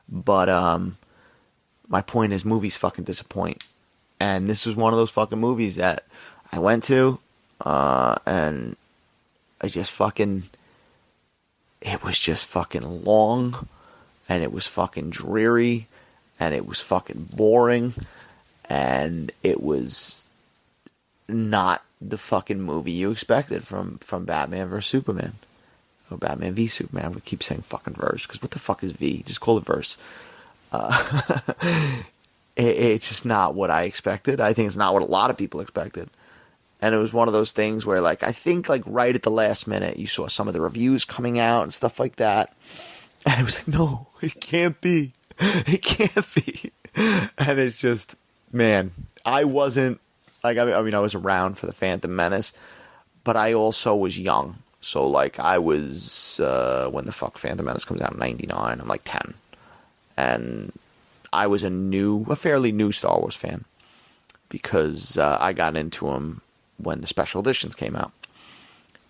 But, my point is, movies fucking disappoint. And this was one of those fucking movies that I went to, and I just fucking, it was just fucking long, and it was fucking dreary, and it was fucking boring, and it was not the fucking movie you expected from Batman vs. Superman. Or Batman v Superman. I'm going to keep saying fucking verse, because what the fuck is V? Just call it verse. It's just not what I expected. I think it's not what a lot of people expected. And it was one of those things where, like, I think, like, right at the last minute, you saw some of the reviews coming out and stuff like that. And it was like, no, it can't be. It can't be. And it's just, man, I wasn't, like, I mean, I was around for the Phantom Menace, but I also was young. So, like, I was, when the fuck Phantom Menace comes out in 99, I'm like 10. And I was a fairly new Star Wars fan, because I got into them when the special editions came out.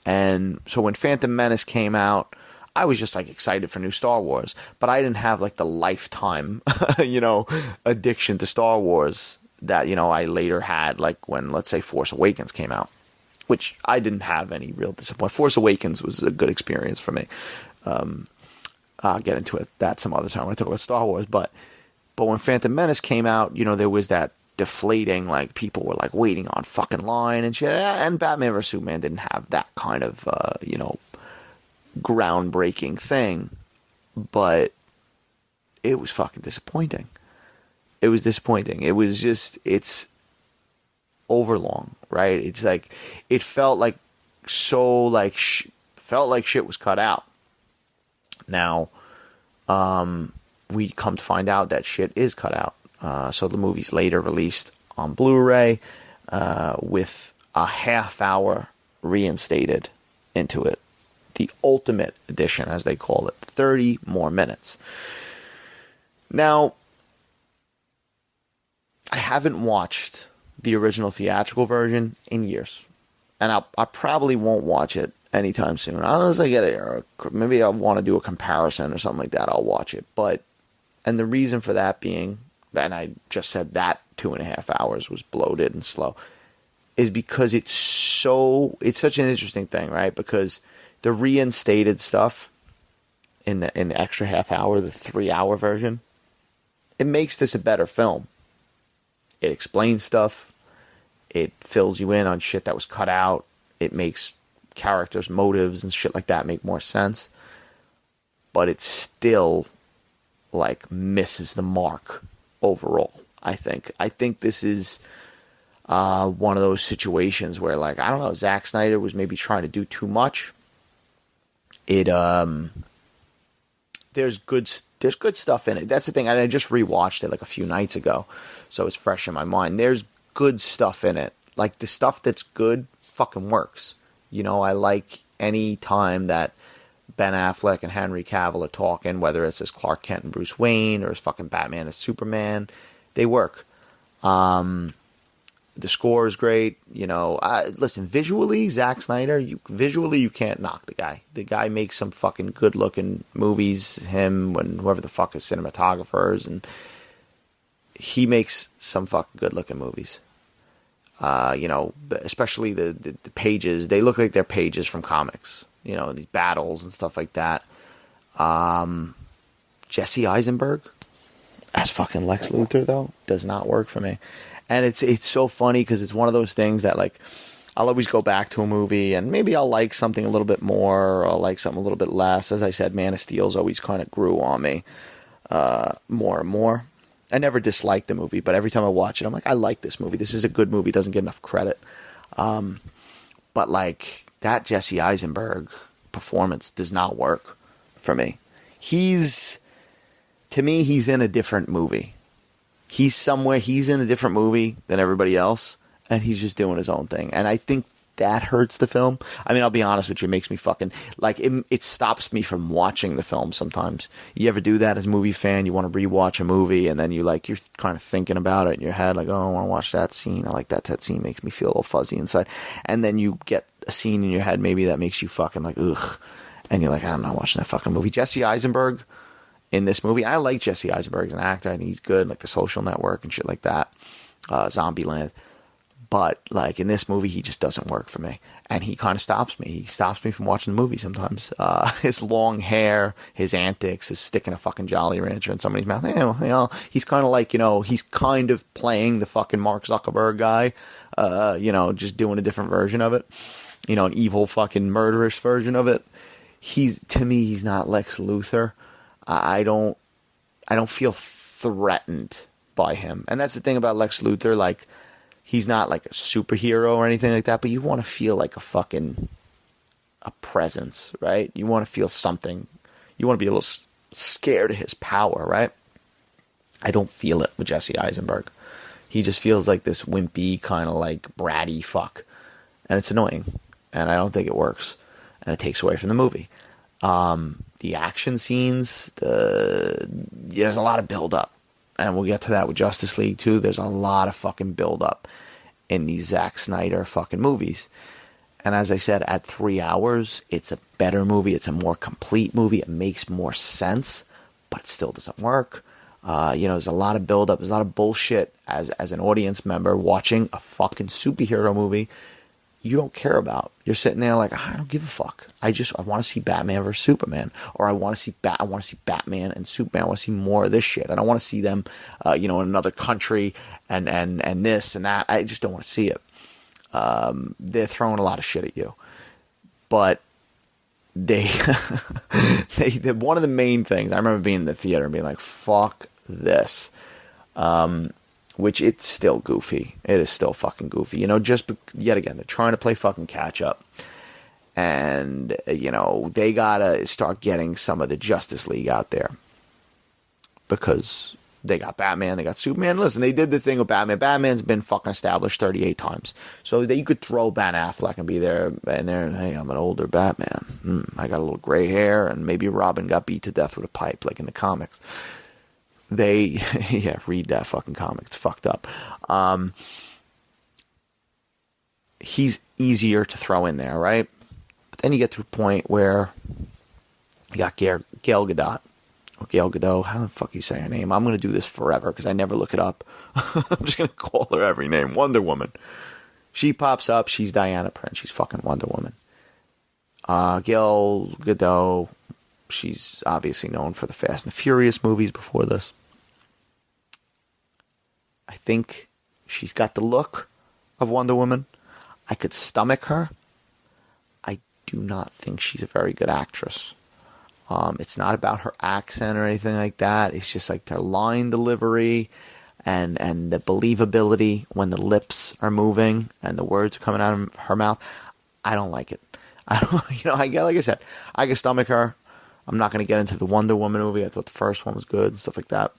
And so when Phantom Menace came out, I was just like excited for new Star Wars, but I didn't have like the lifetime, addiction to Star Wars that, I later had, like when, let's say, Force Awakens came out, which I didn't have any real disappointment. Force Awakens was a good experience for me. I'll get into that some other time when I talk about Star Wars, but when Phantom Menace came out, there was that deflating, like, people were like waiting on fucking line and shit, and Batman vs. Superman didn't have that kind of, groundbreaking thing, but it was fucking disappointing. It was disappointing. It was just, it's overlong, right? It's like, it felt like felt like shit was cut out. Now, we come to find out that shit is cut out. So the movie's later released on Blu-ray, with a half hour reinstated into it. The Ultimate Edition, as they call it. 30 more minutes. Now, I haven't watched the original theatrical version in years. And I probably won't watch it anytime soon. Unless I get it, or maybe I'll want to do a comparison or something like that, I'll watch it. And the reason for that being, and I just said that 2.5 hours was bloated and slow, is because it's such an interesting thing, right? Because the reinstated stuff in the extra half hour, the 3-hour version, it makes this a better film. It explains stuff. It fills you in on shit that was cut out. It makes characters' motives and shit like that make more sense. But it still, like, misses the mark overall, I think. I think this is one of those situations where, like, I don't know, Zack Snyder was maybe trying to do too much. There's good stuff in it. That's the thing. I just rewatched it like a few nights ago, so it's fresh in my mind. There's good stuff in it. Like, the stuff that's good fucking works. You know, I like any time that Ben Affleck and Henry Cavill are talking, whether it's as Clark Kent and Bruce Wayne or as fucking Batman and Superman, they work. The score is great. You know, listen, visually, Zack Snyder, you can't knock the guy. The guy makes some fucking good-looking movies, him and whoever the fuck his cinematographer is, and he makes some fucking good-looking movies. You know, especially the pages. They look like they're pages from comics. You know, these battles and stuff like that. Jesse Eisenberg as fucking Lex Luthor, though, does not work for me. And it's so funny because it's one of those things that, like, I'll always go back to a movie and maybe I'll like something a little bit more or I'll like something a little bit less. As I said, Man of Steel's always kind of grew on me more and more. I never disliked the movie, but every time I watch it, I'm like, I like this movie. This is a good movie. It doesn't get enough credit. But, like, that Jesse Eisenberg performance does not work for me. To me, he's in a different movie. He's in a different movie than everybody else, and he's just doing his own thing. And I think that hurts the film. I mean, I'll be honest with you, it makes me fucking, like, it stops me from watching the film sometimes. You ever do that as a movie fan? You want to rewatch a movie, and then you're kind of thinking about it in your head, like, oh, I want to watch that scene. I like that. That scene makes me feel a little fuzzy inside. And then you get a scene in your head maybe that makes you fucking like, ugh. And you're like, I'm not watching that fucking movie. Jesse Eisenberg in this movie, I like Jesse Eisenberg as an actor. I think he's good, like The Social Network and shit like that, Zombieland. But, like, in this movie, he just doesn't work for me. And he kind of stops me. He stops me from watching the movie sometimes. His long hair, his antics, his sticking a fucking Jolly Rancher in somebody's mouth. You know, he's kind of like, you know, he's kind of playing the fucking Mark Zuckerberg guy, you know, just doing a different version of it. You know, an evil fucking murderous version of it. To me, he's not Lex Luthor. I don't feel threatened by him. And that's the thing about Lex Luthor, like, he's not like a superhero or anything like that, but you want to feel like a presence, right? You want to feel something. You want to be a little scared of his power, right? I don't feel it with Jesse Eisenberg. He just feels like this wimpy, kind of like bratty fuck. And it's annoying. And I don't think it works. And it takes away from the movie. The action scenes, there's a lot of build-up. And we'll get to that with Justice League, too. There's a lot of fucking build-up in these Zack Snyder fucking movies. And as I said, at 3 hours, it's a better movie. It's a more complete movie. It makes more sense, but it still doesn't work. You know, there's a lot of build-up. There's a lot of bullshit as an audience member watching a fucking superhero movie you don't care about. You're sitting there like, I don't give a fuck. I want to see Batman versus Superman, or I want to see Batman and Superman. I want to see more of this shit. I don't want to see them, you know, in another country and this and that. I just don't want to see it. They're throwing a lot of shit at you, but they one of the main things I remember being in the theater and being like, fuck this. Which it's still goofy. It is still fucking goofy. You know, yet again, they're trying to play fucking catch up. And, you know, they gotta start getting some of the Justice League out there. Because they got Batman, they got Superman. Listen, they did the thing with Batman. Batman's been fucking established 38 times. So that you could throw Ben Affleck and be there, and hey, I'm an older Batman. I got a little gray hair, and maybe Robin got beat to death with a pipe, like in the comics. Read that fucking comic. It's fucked up. He's easier to throw in there, right? But then you get to a point where you got Gal Gadot. Or Gal Gadot. How the fuck you say her name? I'm going to do this forever because I never look it up. I'm just going to call her every name. Wonder Woman. She pops up. She's Diana Prince. She's fucking Wonder Woman. Gal Gadot. She's obviously known for the Fast and the Furious movies before this. I think she's got the look of Wonder Woman. I could stomach her. I do not think she's a very good actress. It's not about her accent or anything like that. It's just like her line delivery and the believability when the lips are moving and the words are coming out of her mouth. I don't like it. Like I said, I can stomach her. I'm not going to get into the Wonder Woman movie. I thought the first one was good and stuff like that.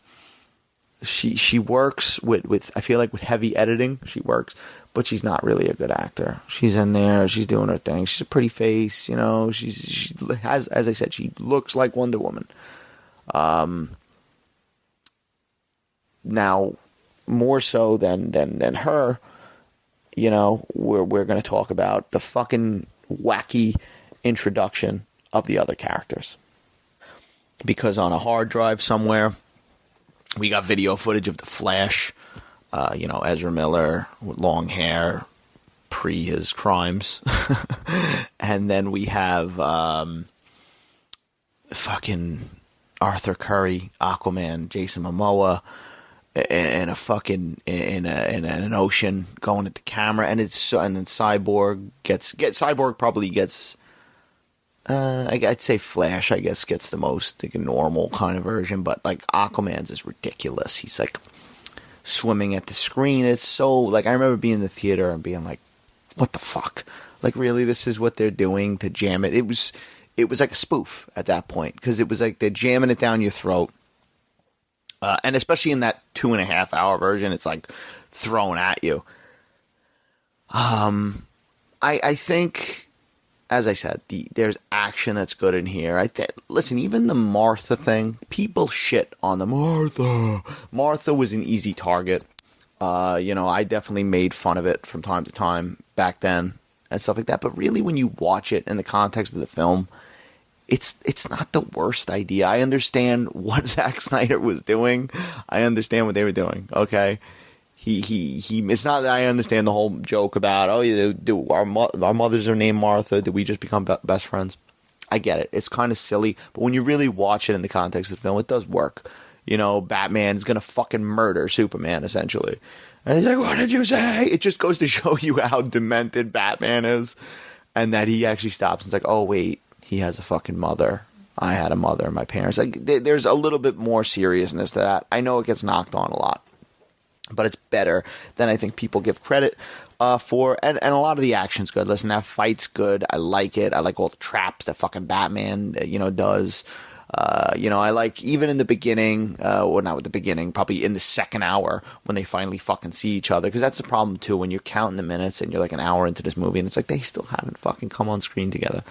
she works with I feel like with heavy editing she works, but she's not really a good actor. She's in there, she's doing her thing. She's a pretty face, you know. She has, as I said, she looks like Wonder Woman. Now, more so than her, you know, we're going to talk about the fucking wacky introduction of the other characters. Because on a hard drive somewhere, we got video footage of the Flash, you know, Ezra Miller with long hair, pre his crimes. And then we have fucking Arthur Curry, Aquaman, Jason Momoa, in a fucking in an ocean going at the camera, and then Cyborg probably gets. I'd say Flash, I guess, gets the most like a normal kind of version, but like Aquaman's is ridiculous. He's like swimming at the screen. It's so like I remember being in the theater and being like, "What the fuck? Like really, this is what they're doing to jam it?" It was like a spoof at that point because it was like they're jamming it down your throat, and especially in that 2.5 hour version, it's like thrown at you. I think. As I said, there's action that's good in here. Listen, even the Martha thing, people shit on the Martha. Martha was an easy target. You know, I definitely made fun of it from time to time back then and stuff like that. But really, when you watch it in the context of the film, it's not the worst idea. I understand what Zack Snyder was doing. I understand what they were doing. Okay. He. It's not that I understand the whole joke about, oh, yeah, our mothers are named Martha. Did we just become best friends? I get it. It's kind of silly, but when you really watch it in the context of the film, it does work. You know, Batman's gonna fucking murder Superman essentially, and he's like, "What did you say?" It just goes to show you how demented Batman is, and that he actually stops and it's like, "Oh wait, he has a fucking mother. I had a mother. My parents." Like, there's a little bit more seriousness to that. I know it gets knocked on a lot, but it's better than I think people give credit for. And a lot of the action's good. Listen, that fight's good. I like it. I like all the traps that fucking Batman, you know, does. You know, I like even in the beginning, well, not with the beginning, probably in the second hour when they finally fucking see each other. Because that's the problem, too, when you're counting the minutes and you're like an hour into this movie and it's like they still haven't fucking come on screen together.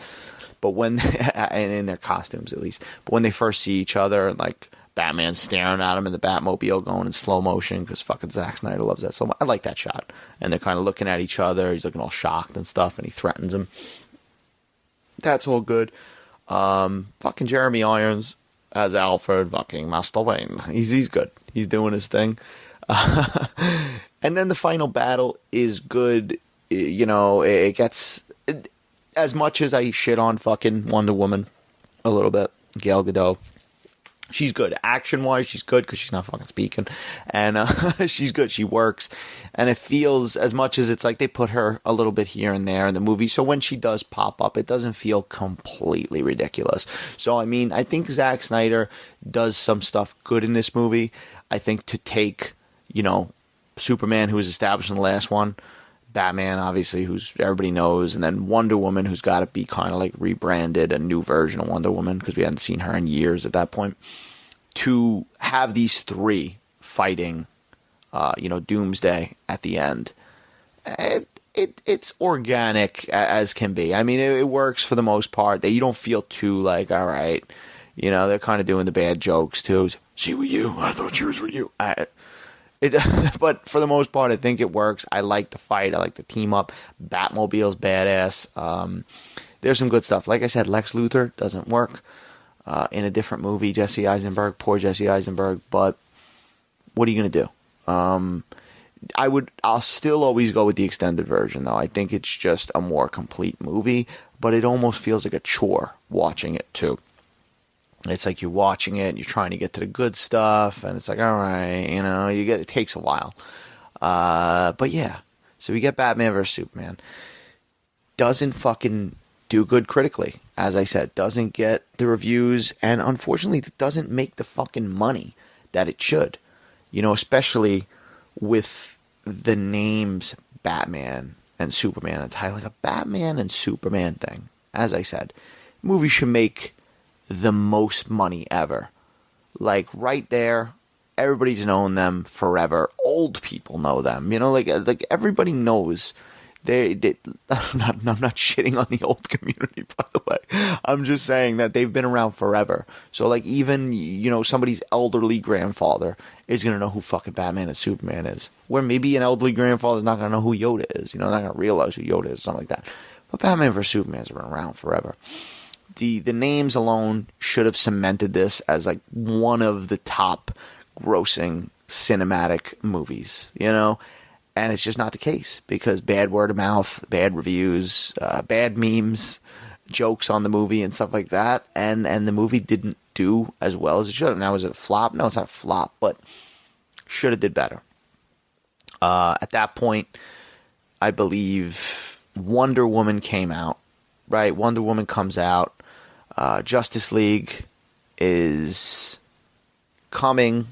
But when, and in their costumes at least, but when they first see each other and like, Batman staring at him in the Batmobile going in slow motion because fucking Zack Snyder loves that so much. I like that shot. And they're kind of looking at each other. He's looking all shocked and stuff, and he threatens him. That's all good. Fucking Jeremy Irons as Alfred, fucking Master Wayne. He's good. He's doing his thing. And then the final battle is good. You know, it gets... as much as I shit on fucking Wonder Woman a little bit, Gal Gadot, she's good. Action-wise, she's good because she's not fucking speaking. And she's good. She works. And it feels, as much as it's like they put her a little bit here and there in the movie, so when she does pop up, it doesn't feel completely ridiculous. So, I mean, I think Zack Snyder does some stuff good in this movie. I think to take, you know, Superman, who was established in the last one, Batman, obviously, who's everybody knows, and then Wonder Woman, who's got to be kind of like rebranded, a new version of Wonder Woman, because we hadn't seen her in years at that point, to have these three fighting, you know, Doomsday at the end. It's organic as can be. I mean, it works for the most part. That you don't feel too like, all right, you know, they're kind of doing the bad jokes too. She with you? I thought yours were you. But for the most part, I think it works. I like the fight. I like the team up. Batmobile's badass. There's some good stuff. Like I said, Lex Luthor doesn't work in a different movie. Jesse Eisenberg, poor Jesse Eisenberg. But what are you going to do? I'll still always go with the extended version, though. I think it's just a more complete movie. But it almost feels like a chore watching it, too. It's like you're watching it, you're trying to get to the good stuff, and it's like, all right, you know, it takes a while. But yeah, so we get Batman vs. Superman. Doesn't fucking do good critically, as I said. Doesn't get the reviews, and unfortunately, it doesn't make the fucking money that it should. You know, especially with the names Batman and Superman. It's like a Batman and Superman thing. As I said, movie should make the most money ever. Like right there, everybody's known them forever. Old people know them. You know, like everybody knows. I'm not shitting on the old community, by the way. I'm just saying that they've been around forever. So, like, even, you know, somebody's elderly grandfather is going to know who fucking Batman and Superman is. Where maybe an elderly grandfather's not going to know who Yoda is. You know, they're not going to realize who Yoda is, something like that. But Batman vs. Superman's been around forever. The names alone should have cemented this as, like, one of the top grossing cinematic movies, you know? And it's just not the case because bad word of mouth, bad reviews, bad memes, jokes on the movie and stuff like that. And the movie didn't do as well as it should have. Now, is it a flop? No, it's not a flop, but should have did better. At that point, I believe Wonder Woman came out, right? Wonder Woman comes out. Justice League is coming.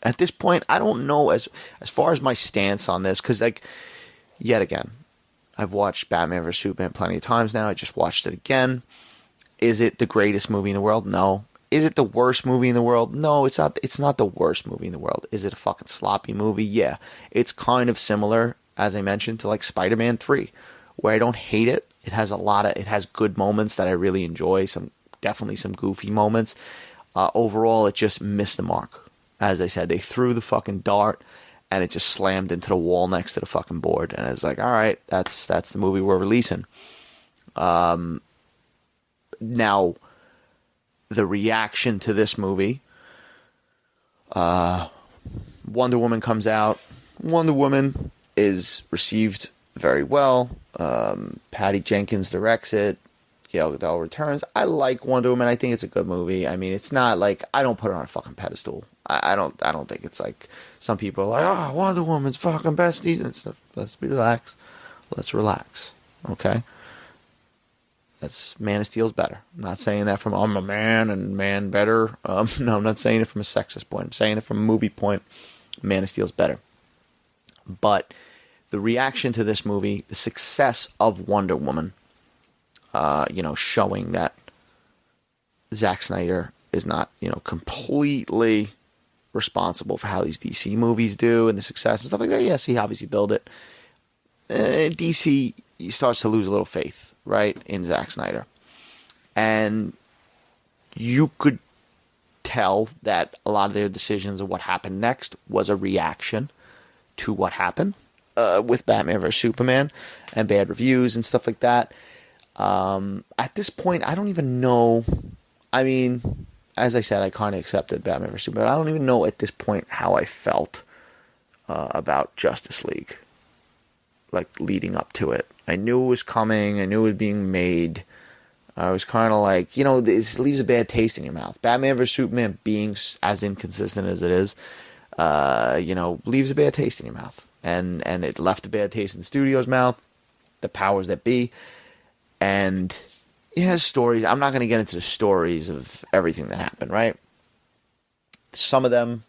At this point, I don't know as far as my stance on this, because, like, yet again, I've watched Batman vs. Superman plenty of times now. I just watched it again. Is it the greatest movie in the world? No. Is it the worst movie in the world? No, it's not. It's not the worst movie in the world. Is it a fucking sloppy movie? Yeah. It's kind of similar, as I mentioned, to, like, Spider-Man 3, where I don't hate it. It has it has good moments that I really enjoy. Definitely some goofy moments. Overall, it just missed the mark. As I said, they threw the fucking dart, and it just slammed into the wall next to the fucking board. And I was like, all right, that's the movie we're releasing. Now, the reaction to this movie, Wonder Woman comes out. Wonder Woman is received very well. Patty Jenkins directs it. Gal Gadot returns. I like Wonder Woman. I think it's a good movie. I mean, it's not like, I don't put her on a fucking pedestal. I don't think it's like some people are like, oh, Wonder Woman's fucking besties and stuff. Let's relax. Okay? That's Man of Steel's better. I'm not saying that from I'm a man and man better. No, I'm not saying it from a sexist point. I'm saying it from a movie point. Man of Steel's better. But the reaction to this movie, the success of Wonder Woman, showing that Zack Snyder is not, completely responsible for how these DC movies do and the success and stuff like that. Yes, he obviously built it. DC starts to lose a little faith, right, in Zack Snyder. And you could tell that a lot of their decisions of what happened next was a reaction to what happened with Batman vs. Superman and bad reviews and stuff like that. At this point, I don't even know. I mean, as I said, I kind of accepted Batman vs. Superman. I don't even know at this point how I felt about Justice League, like leading up to it. I knew it was coming. I knew it was being made. I was kind of like, this leaves a bad taste in your mouth. Batman vs. Superman being as inconsistent as it is, leaves a bad taste in your mouth. And it left a bad taste in the studio's mouth, the powers that be. And it has stories. I'm not going to get into the stories of everything that happened, right? Some of them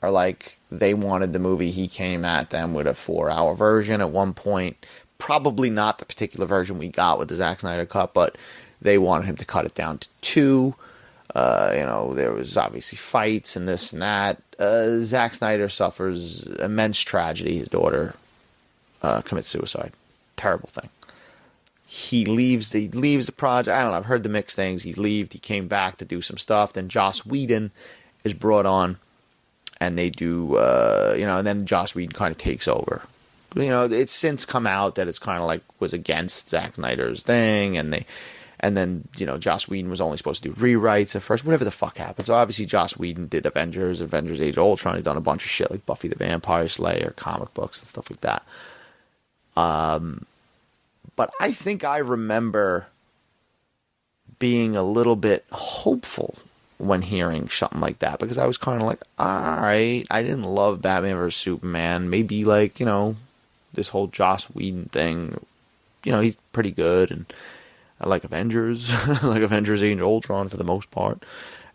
are like, they wanted the movie, he came at them with a 4-hour version at one point. Probably not the particular version we got with the Zack Snyder cut, but they wanted him to cut it down to 2. There was obviously fights and this and that. Zack Snyder suffers immense tragedy. His daughter commits suicide. Terrible thing. He leaves the project. I don't know. I've heard the mixed things. He came back to do some stuff. Then Joss Whedon is brought on, and they do, and then Joss Whedon kind of takes over. It's since come out that it's kind of like was against Zack Snyder's thing, and then Joss Whedon was only supposed to do rewrites at first. Whatever the fuck happened. So obviously Joss Whedon did Avengers Age of Ultron. He'd done a bunch of shit like Buffy the Vampire Slayer, comic books and stuff like that. But I think I remember being a little bit hopeful when hearing something like that, because I was kind of like, all right, I didn't love Batman vs. Superman. Maybe like, this whole Joss Whedon thing, he's pretty good. And I like Avengers, like Avengers Age of Ultron for the most part.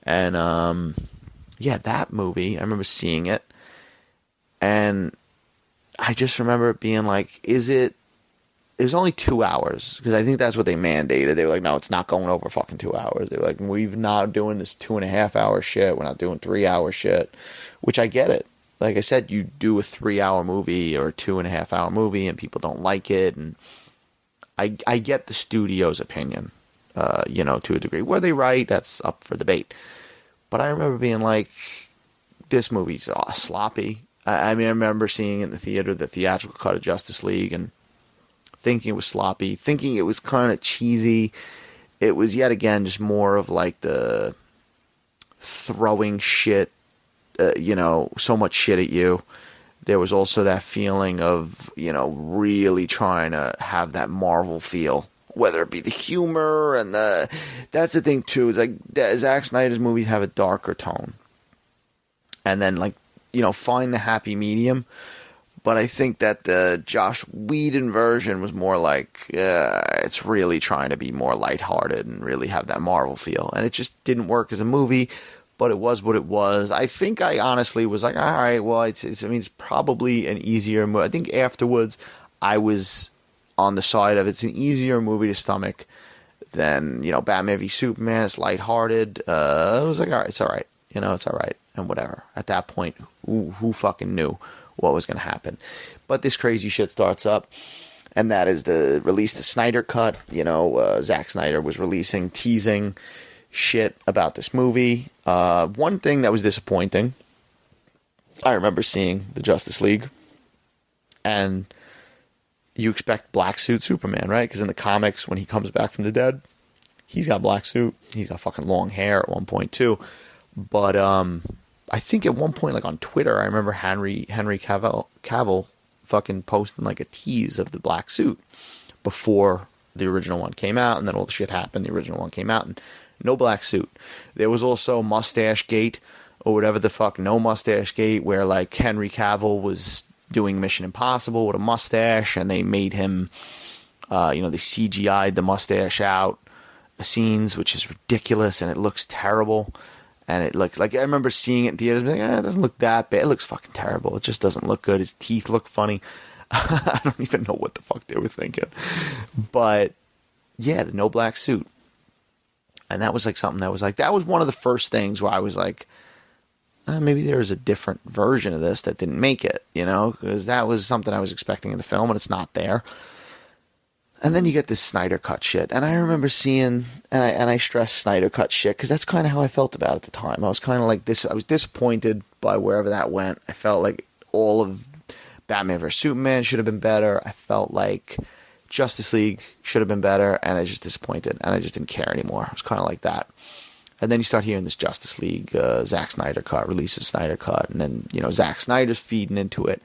And, that movie, I remember seeing it. And I just remember it being like, is it it was only 2 hours, because I think that's what they mandated. They were like, no, it's not going over fucking 2 hours. They were like, we're not doing this 2.5 hour shit. We're not doing 3 hour shit, which I get it. Like I said, you do a 3 hour movie or a 2.5 hour movie and people don't like it. And I get the studio's opinion, to a degree. Were they right? That's up for debate. But I remember being like, this movie's sloppy. I mean, I remember seeing in the theater the theatrical cut of Justice League and thinking it was sloppy, thinking it was kind of cheesy. It was yet again just more of like the throwing shit, so much shit at you. There was also that feeling of, really trying to have that Marvel feel, whether it be the humor and that's the thing too. It's like Zack Snyder's movies have a darker tone, and then find the happy medium. But I think that the Joss Whedon version was more like, it's really trying to be more lighthearted and really have that Marvel feel. And it just didn't work as a movie, but it was what it was. I think I honestly was like, all right, well, it's probably an easier movie. I think afterwards I was on the side of it's an easier movie to stomach than, Batman v Superman. It's lighthearted. I was like, all right, it's all right. It's all right. And whatever. At that point, who fucking knew what was going to happen? But this crazy shit starts up, and that is the Snyder cut. Zack Snyder was teasing shit about this movie. One thing that was disappointing, I remember seeing the Justice League, and you expect black suit Superman, right? Because in the comics, when he comes back from the dead, he's got black suit. He's got fucking long hair at one point too. But I think at one point, like on Twitter, I remember Henry Cavill fucking posting like a tease of the black suit before the original one came out, and then all the shit happened. The original one came out, and no black suit. There was also Mustache Gate, or whatever the fuck, no Mustache Gate, where like Henry Cavill was doing Mission Impossible with a mustache, and they made him, they CGI'd the mustache out the scenes, which is ridiculous, and it looks terrible. And it looks like, I remember seeing it in theaters, like, it doesn't look that bad. It looks fucking terrible. It just doesn't look good. His teeth look funny. I don't even know what the fuck they were thinking. But yeah, the no black suit. And that was like something that was one of the first things where I was like, maybe there was a different version of this that didn't make it, because that was something I was expecting in the film, and it's not there. And then you get this Snyder cut shit. And I remember seeing, and I stress Snyder cut shit, because that's kind of how I felt about it at the time. I was kind of like this. I was disappointed by wherever that went. I felt like all of Batman vs. Superman should have been better. I felt like Justice League should have been better. And I was just disappointed. And I just didn't care anymore. It was kind of like that. And then you start hearing this Justice League, Zack Snyder cut, releases Snyder cut. And then, Zack Snyder's feeding into it.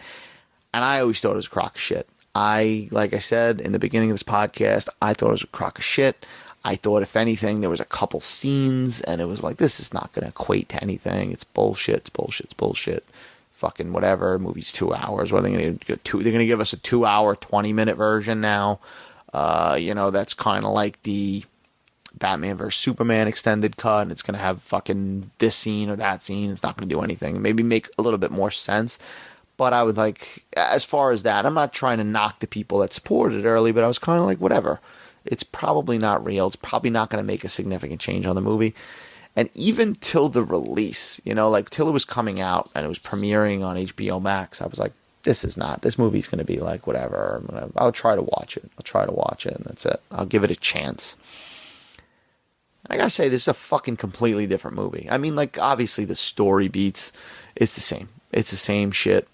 And I always thought it was a crock of shit. Like I said in the beginning of this podcast, I thought it was a crock of shit. I thought, if anything, there was a couple scenes, and it was like, this is not going to equate to anything. It's bullshit. It's bullshit. It's bullshit. Fucking whatever. Movie's 2 hours. What are they going to do? They're going to give us a 2 hour, 20-minute version now. That's kind of like the Batman vs. Superman extended cut, and it's going to have fucking this scene or that scene. It's not going to do anything. Maybe make a little bit more sense. But I would like, as far as that, I'm not trying to knock the people that supported it early, but I was kind of like, whatever. It's probably not real. It's probably not going to make a significant change on the movie. And even till the release, till it was coming out and it was premiering on HBO Max, I was like, this movie's going to be like, whatever. I'll try to watch it. And that's it. I'll give it a chance. I gotta say, this is a fucking completely different movie. I mean, like, obviously the story beats, it's the same. It's the same shit.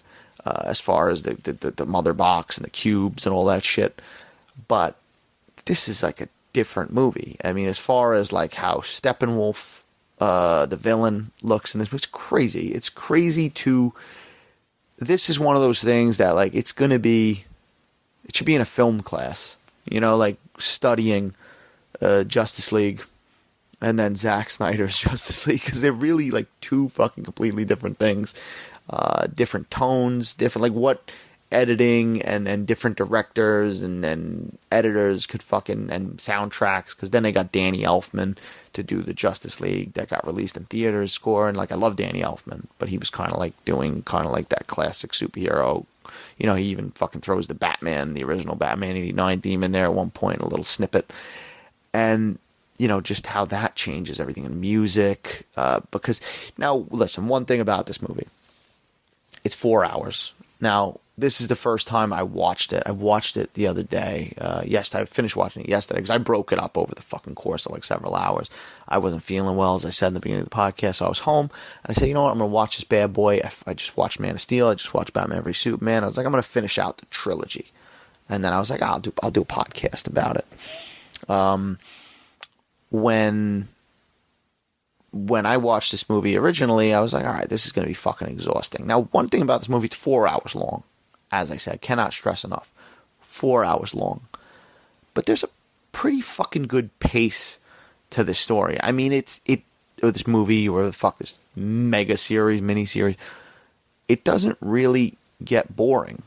As far as the mother box and the cubes and all that shit. But this is like a different movie. I mean, as far as like how Steppenwolf, the villain, looks in this movie, it's crazy. It's crazy this is one of those things that like, it should be in a film class, like studying Justice League and then Zack Snyder's Justice League, because they're really like two fucking completely different things. Different tones, different, like what editing and different directors and editors could and soundtracks, because then they got Danny Elfman to do the Justice League that got released in theaters score, and like I love Danny Elfman, but he was kind of like doing kind of like that classic superhero You know, he even fucking throws the original Batman 89 theme in there at one point, a little snippet. And, you know, just how that changes everything in music. Because, now, listen, one thing about this movie. It's 4 hours. Now, this is the first time I watched it. I watched it the other day. Yes, I finished watching it yesterday because I broke it up over the fucking course of like several hours. I wasn't feeling well, as I said in the beginning of the podcast. So I was home, and I said, you know what, I'm going to watch this bad boy. I just watched Man of Steel. I just watched Batman v Superman. I was like, I'm going to finish out the trilogy. And then I was like, I'll do a podcast about it. When I watched this movie originally, I was like, all right, this is going to be fucking exhausting. Now, one thing about this movie, it's 4 hours long. As I said, cannot stress enough. 4 hours long. But there's a pretty fucking good pace to this story. I mean, or this movie, or this mega series, miniseries, it doesn't really get boring.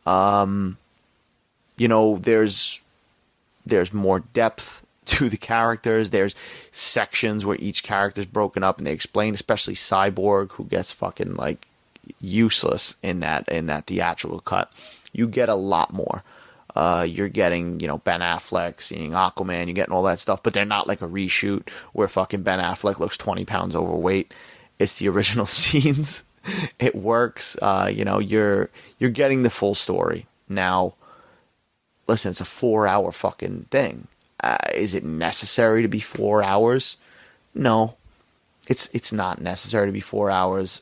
You know, there's more depth to the characters. There's sections where each character is broken up and they explain, especially Cyborg, who gets fucking like useless in that theatrical cut. You get a lot more. You're getting, you know, Ben Affleck seeing Aquaman, you're getting all that stuff, but they're not like a reshoot where fucking Ben Affleck looks 20 pounds overweight. It's the original scenes. It works. You know, you're getting the full story. Now, listen, it's a 4 hour fucking thing. Is it necessary to be 4 hours? No, it's not necessary to be 4 hours.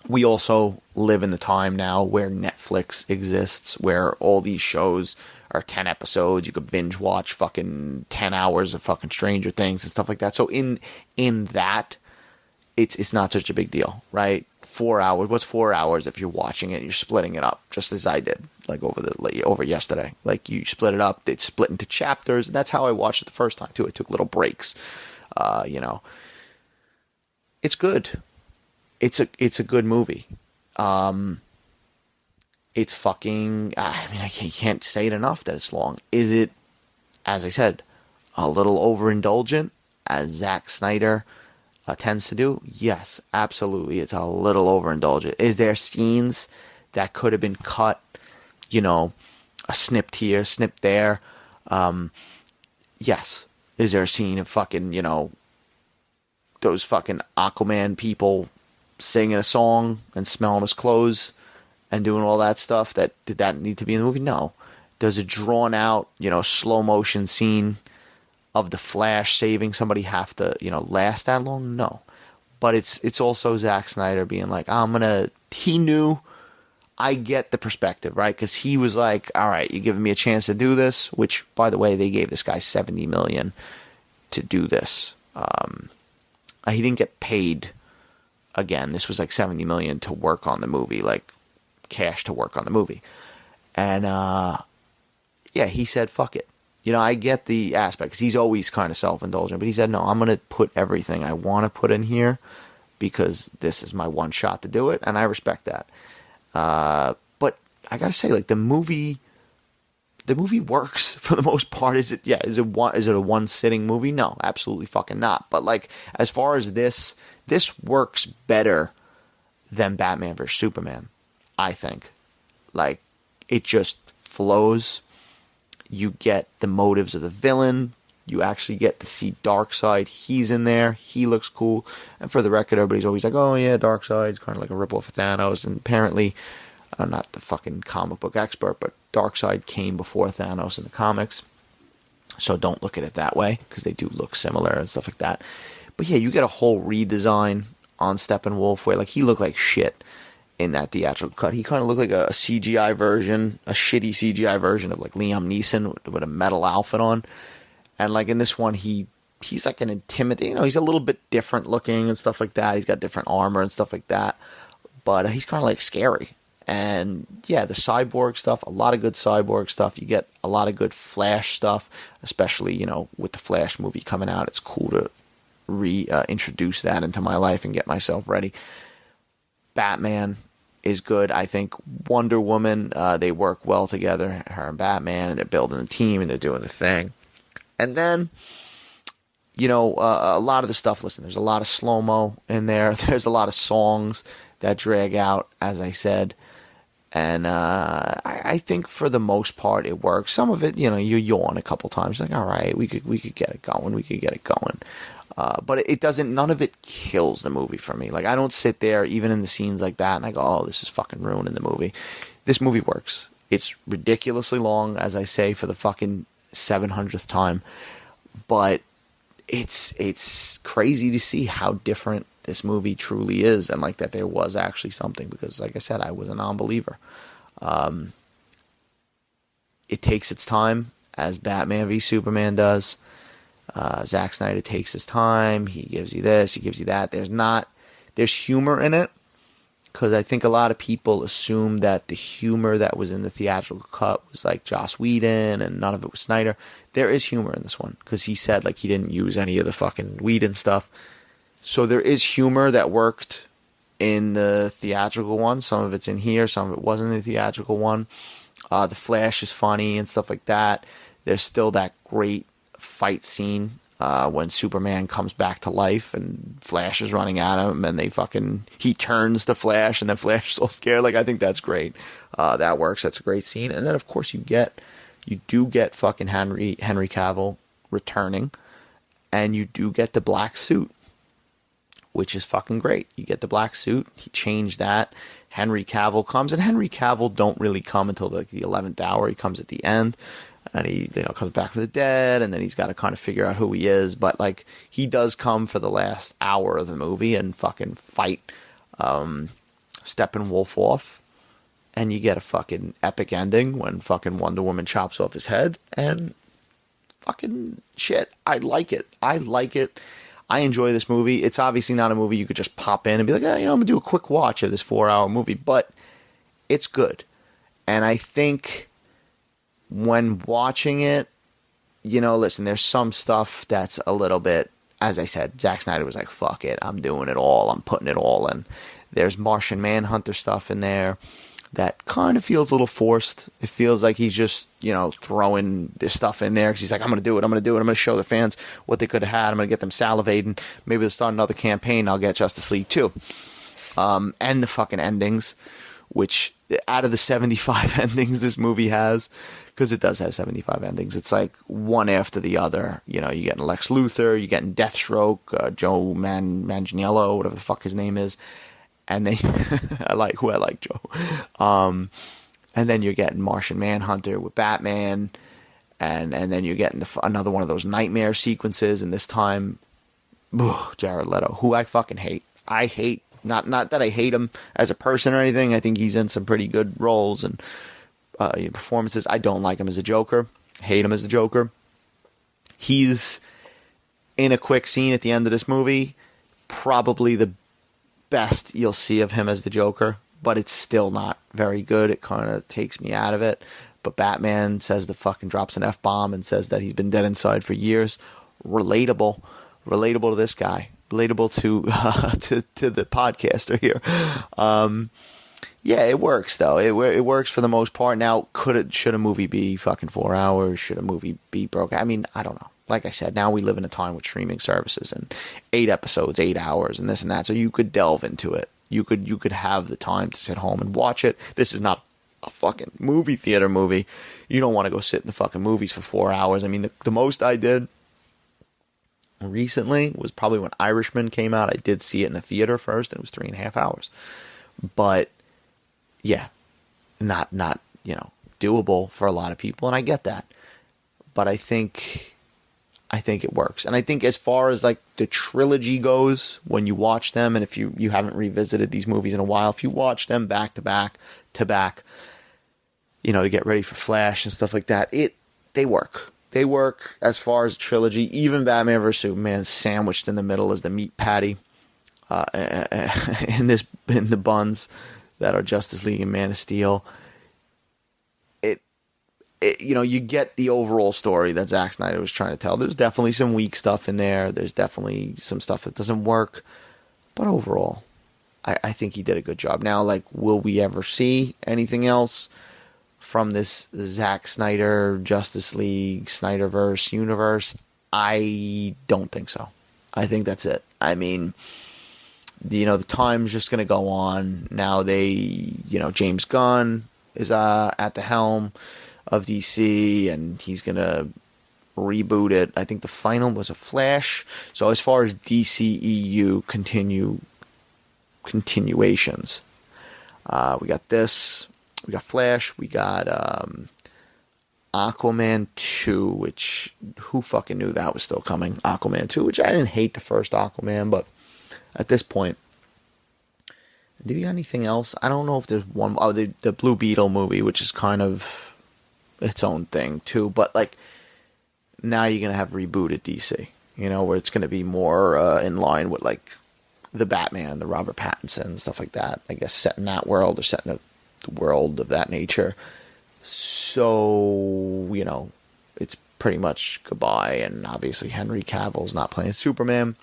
We also live in the time now where Netflix exists, where all these shows are 10 episodes. You could binge watch fucking 10 hours of fucking Stranger Things and stuff like that. So in that, it's not such a big deal, right? 4 hours. What's 4 hours if you're watching it? You're splitting it up, just as I did, like over yesterday. Like, you split it up. It's split into chapters. And that's how I watched it the first time too. I took little breaks. You know, it's good. It's a good movie. It's fucking, I mean, I can't say it enough that it's long. Is it, as I said, a little overindulgent, as Zack Snyder tends to do? Yes, absolutely. It's a little overindulgent. Is there scenes that could have been cut, you know, a snipped here, snipped there? Yes. Is there a scene of fucking, you know, those fucking Aquaman people singing a song and smelling his clothes and doing all that stuff? Did that need to be in the movie? No. Does a drawn out, you know, slow motion scene of the Flash saving somebody have to, you know, last that long? No. But it's also Zack Snyder being like, he knew. I get the perspective, right? Because he was like, all right, you're giving me a chance to do this, which, by the way, they gave this guy $70 million to do this. He didn't get paid. Again, this was like $70 million to work on the movie, like cash to work on the movie. And, yeah, he said, fuck it. You know, I get the aspect, because he's always kind of self-indulgent, but he said, no, I'm going to put everything I want to put in here because this is my one shot to do it, and I respect that. But I got to say, like, the movie works for the most part. Is it a one-sitting movie? No, absolutely fucking not. But, like, as far as this works better than Batman vs. Superman, I think. Like, it just flows. You get the motives of the villain. You actually get to see Darkseid. He's in there. He looks cool. And for the record, everybody's always like, oh yeah, Darkseid's kind of like a ripoff of Thanos. And apparently, I'm not the fucking comic book expert, but Darkseid came before Thanos in the comics. So don't look at it that way, because they do look similar and stuff like that. But yeah, you get a whole redesign on Steppenwolf where, like, he looked like shit in that theatrical cut. He kind of looked like a CGI version, a shitty CGI version of, like, Liam Neeson with a metal outfit on. And, like, in this one, he's like an intimidating, you know, he's a little bit different looking and stuff like that. He's got different armor and stuff like that. But he's kind of, like, scary. And, yeah, the Cyborg stuff, a lot of good Cyborg stuff. You get a lot of good Flash stuff, especially, you know, with the Flash movie coming out. It's cool to reintroduce that into my life and get myself ready. Batman is good. I think Wonder Woman, they work well together, her and Batman, and they're building a team and they're doing the thing. And then, you know, a lot of the stuff, listen, there's a lot of slow-mo in there. There's a lot of songs that drag out, as I said. And I think for the most part it works. Some of it, you yawn a couple times, like, all right, we could get it going. But it doesn't. None of it kills the movie for me. Like, I don't sit there even in the scenes like that and I go, oh, this is fucking ruining the movie. This movie works. It's ridiculously long, as I say for the fucking 700th time, but it's crazy to see how different this movie truly is, and like that there was actually something, because like I said, I was a non-believer. It takes its time, as Batman v Superman does. Zack Snyder takes his time. He gives you this, he gives you that. There's humor in it, because I think a lot of people assume that the humor that was in the theatrical cut was like Joss Whedon and none of it was Snyder. There is humor in this one, because he said like he didn't use any of the fucking Whedon stuff. So there is humor that worked in the theatrical one. Some of it's in here, some of it wasn't in the theatrical one. The Flash is funny and stuff like that. There's still that great fight scene when Superman comes back to life and Flash is running at him and he turns to Flash and then Flash is all scared. Like, I think that's great. That works. That's a great scene. And then of course you do get fucking Henry Cavill returning, and you do get the black suit, which is fucking great. You get the black suit. He changed that. Henry Cavill comes, and Henry Cavill don't really come until like the 11th hour. He comes at the end, and he comes back from the dead, and then he's got to kind of figure out who he is. But like, he does come for the last hour of the movie and fucking fight Steppenwolf off, and you get a fucking epic ending when fucking Wonder Woman chops off his head, and fucking shit. I like it. I enjoy this movie. It's obviously not a movie you could just pop in and be like, I'm going to do a quick watch of this 4-hour movie, but it's good. And I think when watching it, listen, there's some stuff that's a little bit, as I said, Zack Snyder was like, fuck it, I'm doing it all, I'm putting it all in. There's Martian Manhunter stuff in there that kind of feels a little forced. It feels like he's just, throwing this stuff in there because he's like, I'm going to do it. I'm going to show the fans what they could have had. I'm going to get them salivating. Maybe they'll start another campaign. I'll get Justice League 2. And the fucking endings, which out of the 75 endings this movie has, because it does have 75 endings, it's like one after the other. You're getting Lex Luthor, you're getting Deathstroke, Joe Manganiello, whatever the fuck his name is. And then I like Joe. And then you're getting Martian Manhunter with Batman, and then you're getting another one of those nightmare sequences. And this time, Jared Leto, who I fucking hate. I hate, not that I hate him as a person or anything. I think he's in some pretty good roles and performances. I don't like him as a Joker. Hate him as a Joker. He's in a quick scene at the end of this movie, probably the best you'll see of him as the Joker, but it's still not very good. It kind of takes me out of it. But Batman drops an F-bomb and says that he's been dead inside for years. Relatable to this guy. Relatable to the podcaster here. Yeah, it works though. It works for the most part. Now, should a movie be fucking 4 hours? Should a movie be broken? I mean, I don't know. Like I said, now we live in a time with streaming services and 8 episodes, 8 hours, and this and that. So you could delve into it. You could have the time to sit home and watch it. This is not a fucking movie theater movie. You don't want to go sit in the fucking movies for 4 hours. I mean, the most I did recently was probably when Irishman came out. I did see it in a theater first, and it was 3.5 hours. But yeah, not doable for a lot of people, and I get that. But I think it works. And I think as far as like the trilogy goes, when you watch them, and if you haven't revisited these movies in a while, if you watch them back to back, to get ready for Flash and stuff like that, they work. They work as far as trilogy. Even Batman vs Superman sandwiched in the middle as the meat patty in the buns that are Justice League and Man of Steel. You get the overall story that Zack Snyder was trying to tell. There's definitely some weak stuff in there. There's definitely some stuff that doesn't work. But overall, I think he did a good job. Now, like, will we ever see anything else from this Zack Snyder, Justice League, Snyderverse universe? I don't think so. I think that's it. I mean, the time's just going to go on. Now James Gunn is at the helm of DC, and he's going to reboot it. I think the final was a Flash. So as far as DCEU continuations, we got this, we got Flash, we got Aquaman 2, which who fucking knew that was still coming? Aquaman 2, which I didn't hate the first Aquaman, but at this point, do you got anything else? I don't know if there's one. Oh, the Blue Beetle movie, which is kind of its own thing too, but like now you're gonna have rebooted DC, where it's gonna be more in line with like the Batman, the Robert Pattinson, stuff like that. I guess set in that world or set in the world of that nature. So, it's pretty much goodbye, and obviously Henry Cavill's not playing Superman.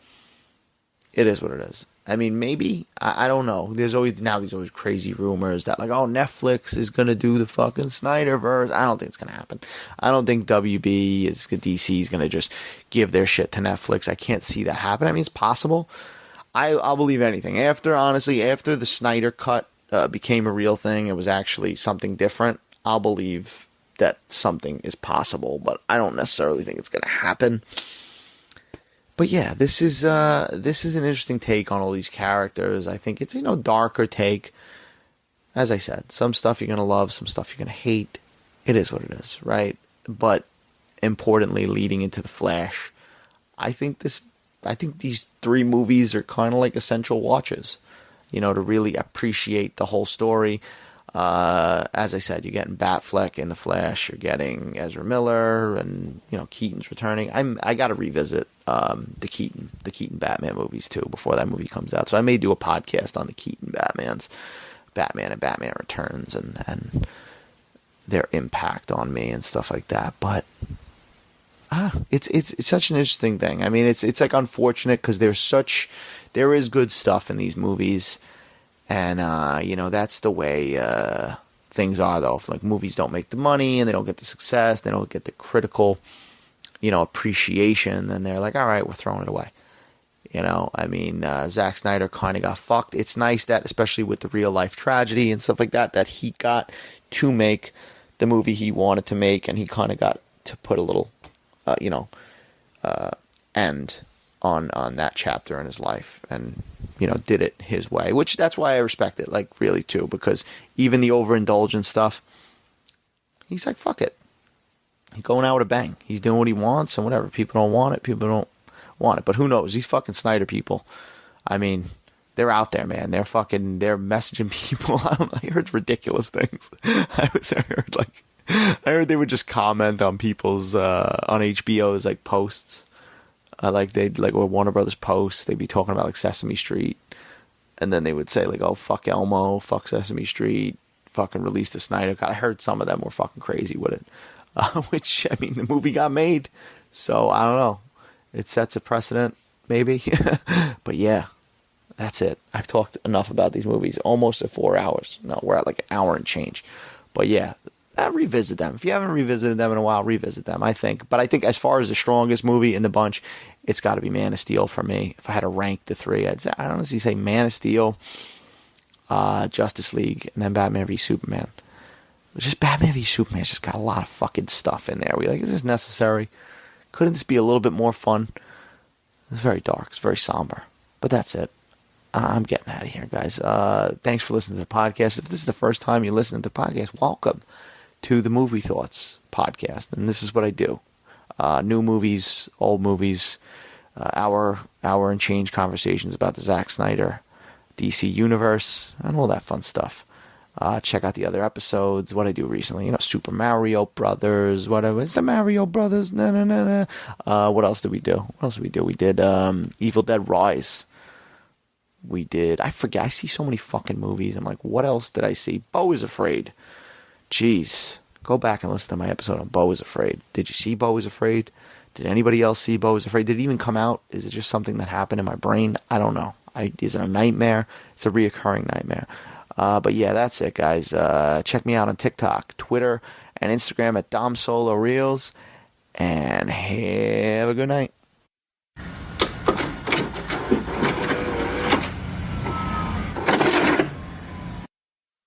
It is what it is. I mean, maybe, I don't know. There's always these crazy rumors that like, oh, Netflix is going to do the fucking Snyderverse. I don't think it's going to happen. I don't think DC is going to just give their shit to Netflix. I can't see that happen. I mean, it's possible. I'll believe anything. After the Snyder cut became a real thing, it was actually something different, I'll believe that something is possible, but I don't necessarily think it's going to happen. But yeah, this is an interesting take on all these characters. I think it's darker take. As I said, some stuff you're gonna love, some stuff you're gonna hate. It is what it is, right? But importantly, leading into the Flash, I think these 3 movies are kind of like essential watches, to really appreciate the whole story. As I said, you're getting Batfleck in the Flash, you're getting Ezra Miller, and Keaton's returning. I got to revisit the Keaton Batman movies too before that movie comes out. So I may do a podcast on the Keaton Batman and Batman Returns and their impact on me and stuff like that. But it's such an interesting thing. I mean, it's like unfortunate because there is good stuff in these movies. And, that's the way things are, though. If, like, movies don't make the money and they don't get the success, they don't get the critical, appreciation, then they're like, all right, we're throwing it away. I mean, Zack Snyder kind of got fucked. It's nice that, especially with the real-life tragedy and stuff like that, that he got to make the movie he wanted to make, and he kind of got to put a little, end on that chapter in his life, and did it his way, which that's why I respect it, like, really too, because even the overindulgent stuff, he's like, fuck it, he's going out with a bang, he's doing what he wants, and whatever, people don't want it, but who knows, these fucking Snyder people, I mean, they're out there, man, they're messaging people. I heard ridiculous things. I heard they would just comment on people's on HBO's like posts. Or Warner Brothers posts, they'd be talking about like Sesame Street, and then they would say like, oh, fuck Elmo, fuck Sesame Street, fucking release the Snyder Cut. I heard some of them were fucking crazy with it, which, I mean, the movie got made, so I don't know, it sets a precedent, maybe. But yeah, that's it. I've talked enough about these movies, almost at 4 hours. No, we're at like an hour and change. But yeah, revisit them. If you haven't revisited them in a while, revisit them, I think. But I think as far as the strongest movie in the bunch, it's got to be Man of Steel for me. If I had to rank the 3, I'd honestly say Man of Steel, Justice League, and then Batman v Superman. Just Batman v Superman's just got a lot of fucking stuff in there. We're like, is this necessary? Couldn't this be a little bit more fun? It's very dark. It's very somber. But that's it. I'm getting out of here, guys. Thanks for listening to the podcast. If this is the first time you're listening to the podcast, welcome to the Movie Thoughts podcast. And this is what I do. New movies, old movies, hour and change conversations about the Zack Snyder DC universe and all that fun stuff. Check out the other episodes, what I do recently, Super Mario Brothers, whatever. It's the Mario Brothers, what else did we do? We did Evil Dead Rise. We did, I forget, I see so many fucking movies. I'm like, what else did I see? Beau is Afraid. Jeez. Go back and listen to my episode on Beau is Afraid. Did you see Beau is Afraid? Did anybody else see Beau is Afraid? Did it even come out? Is it just something that happened in my brain? I don't know. Is it a nightmare? It's a reoccurring nightmare. But yeah, that's it, guys. Check me out on TikTok, Twitter, and Instagram at DomSoloReels. And have a good night.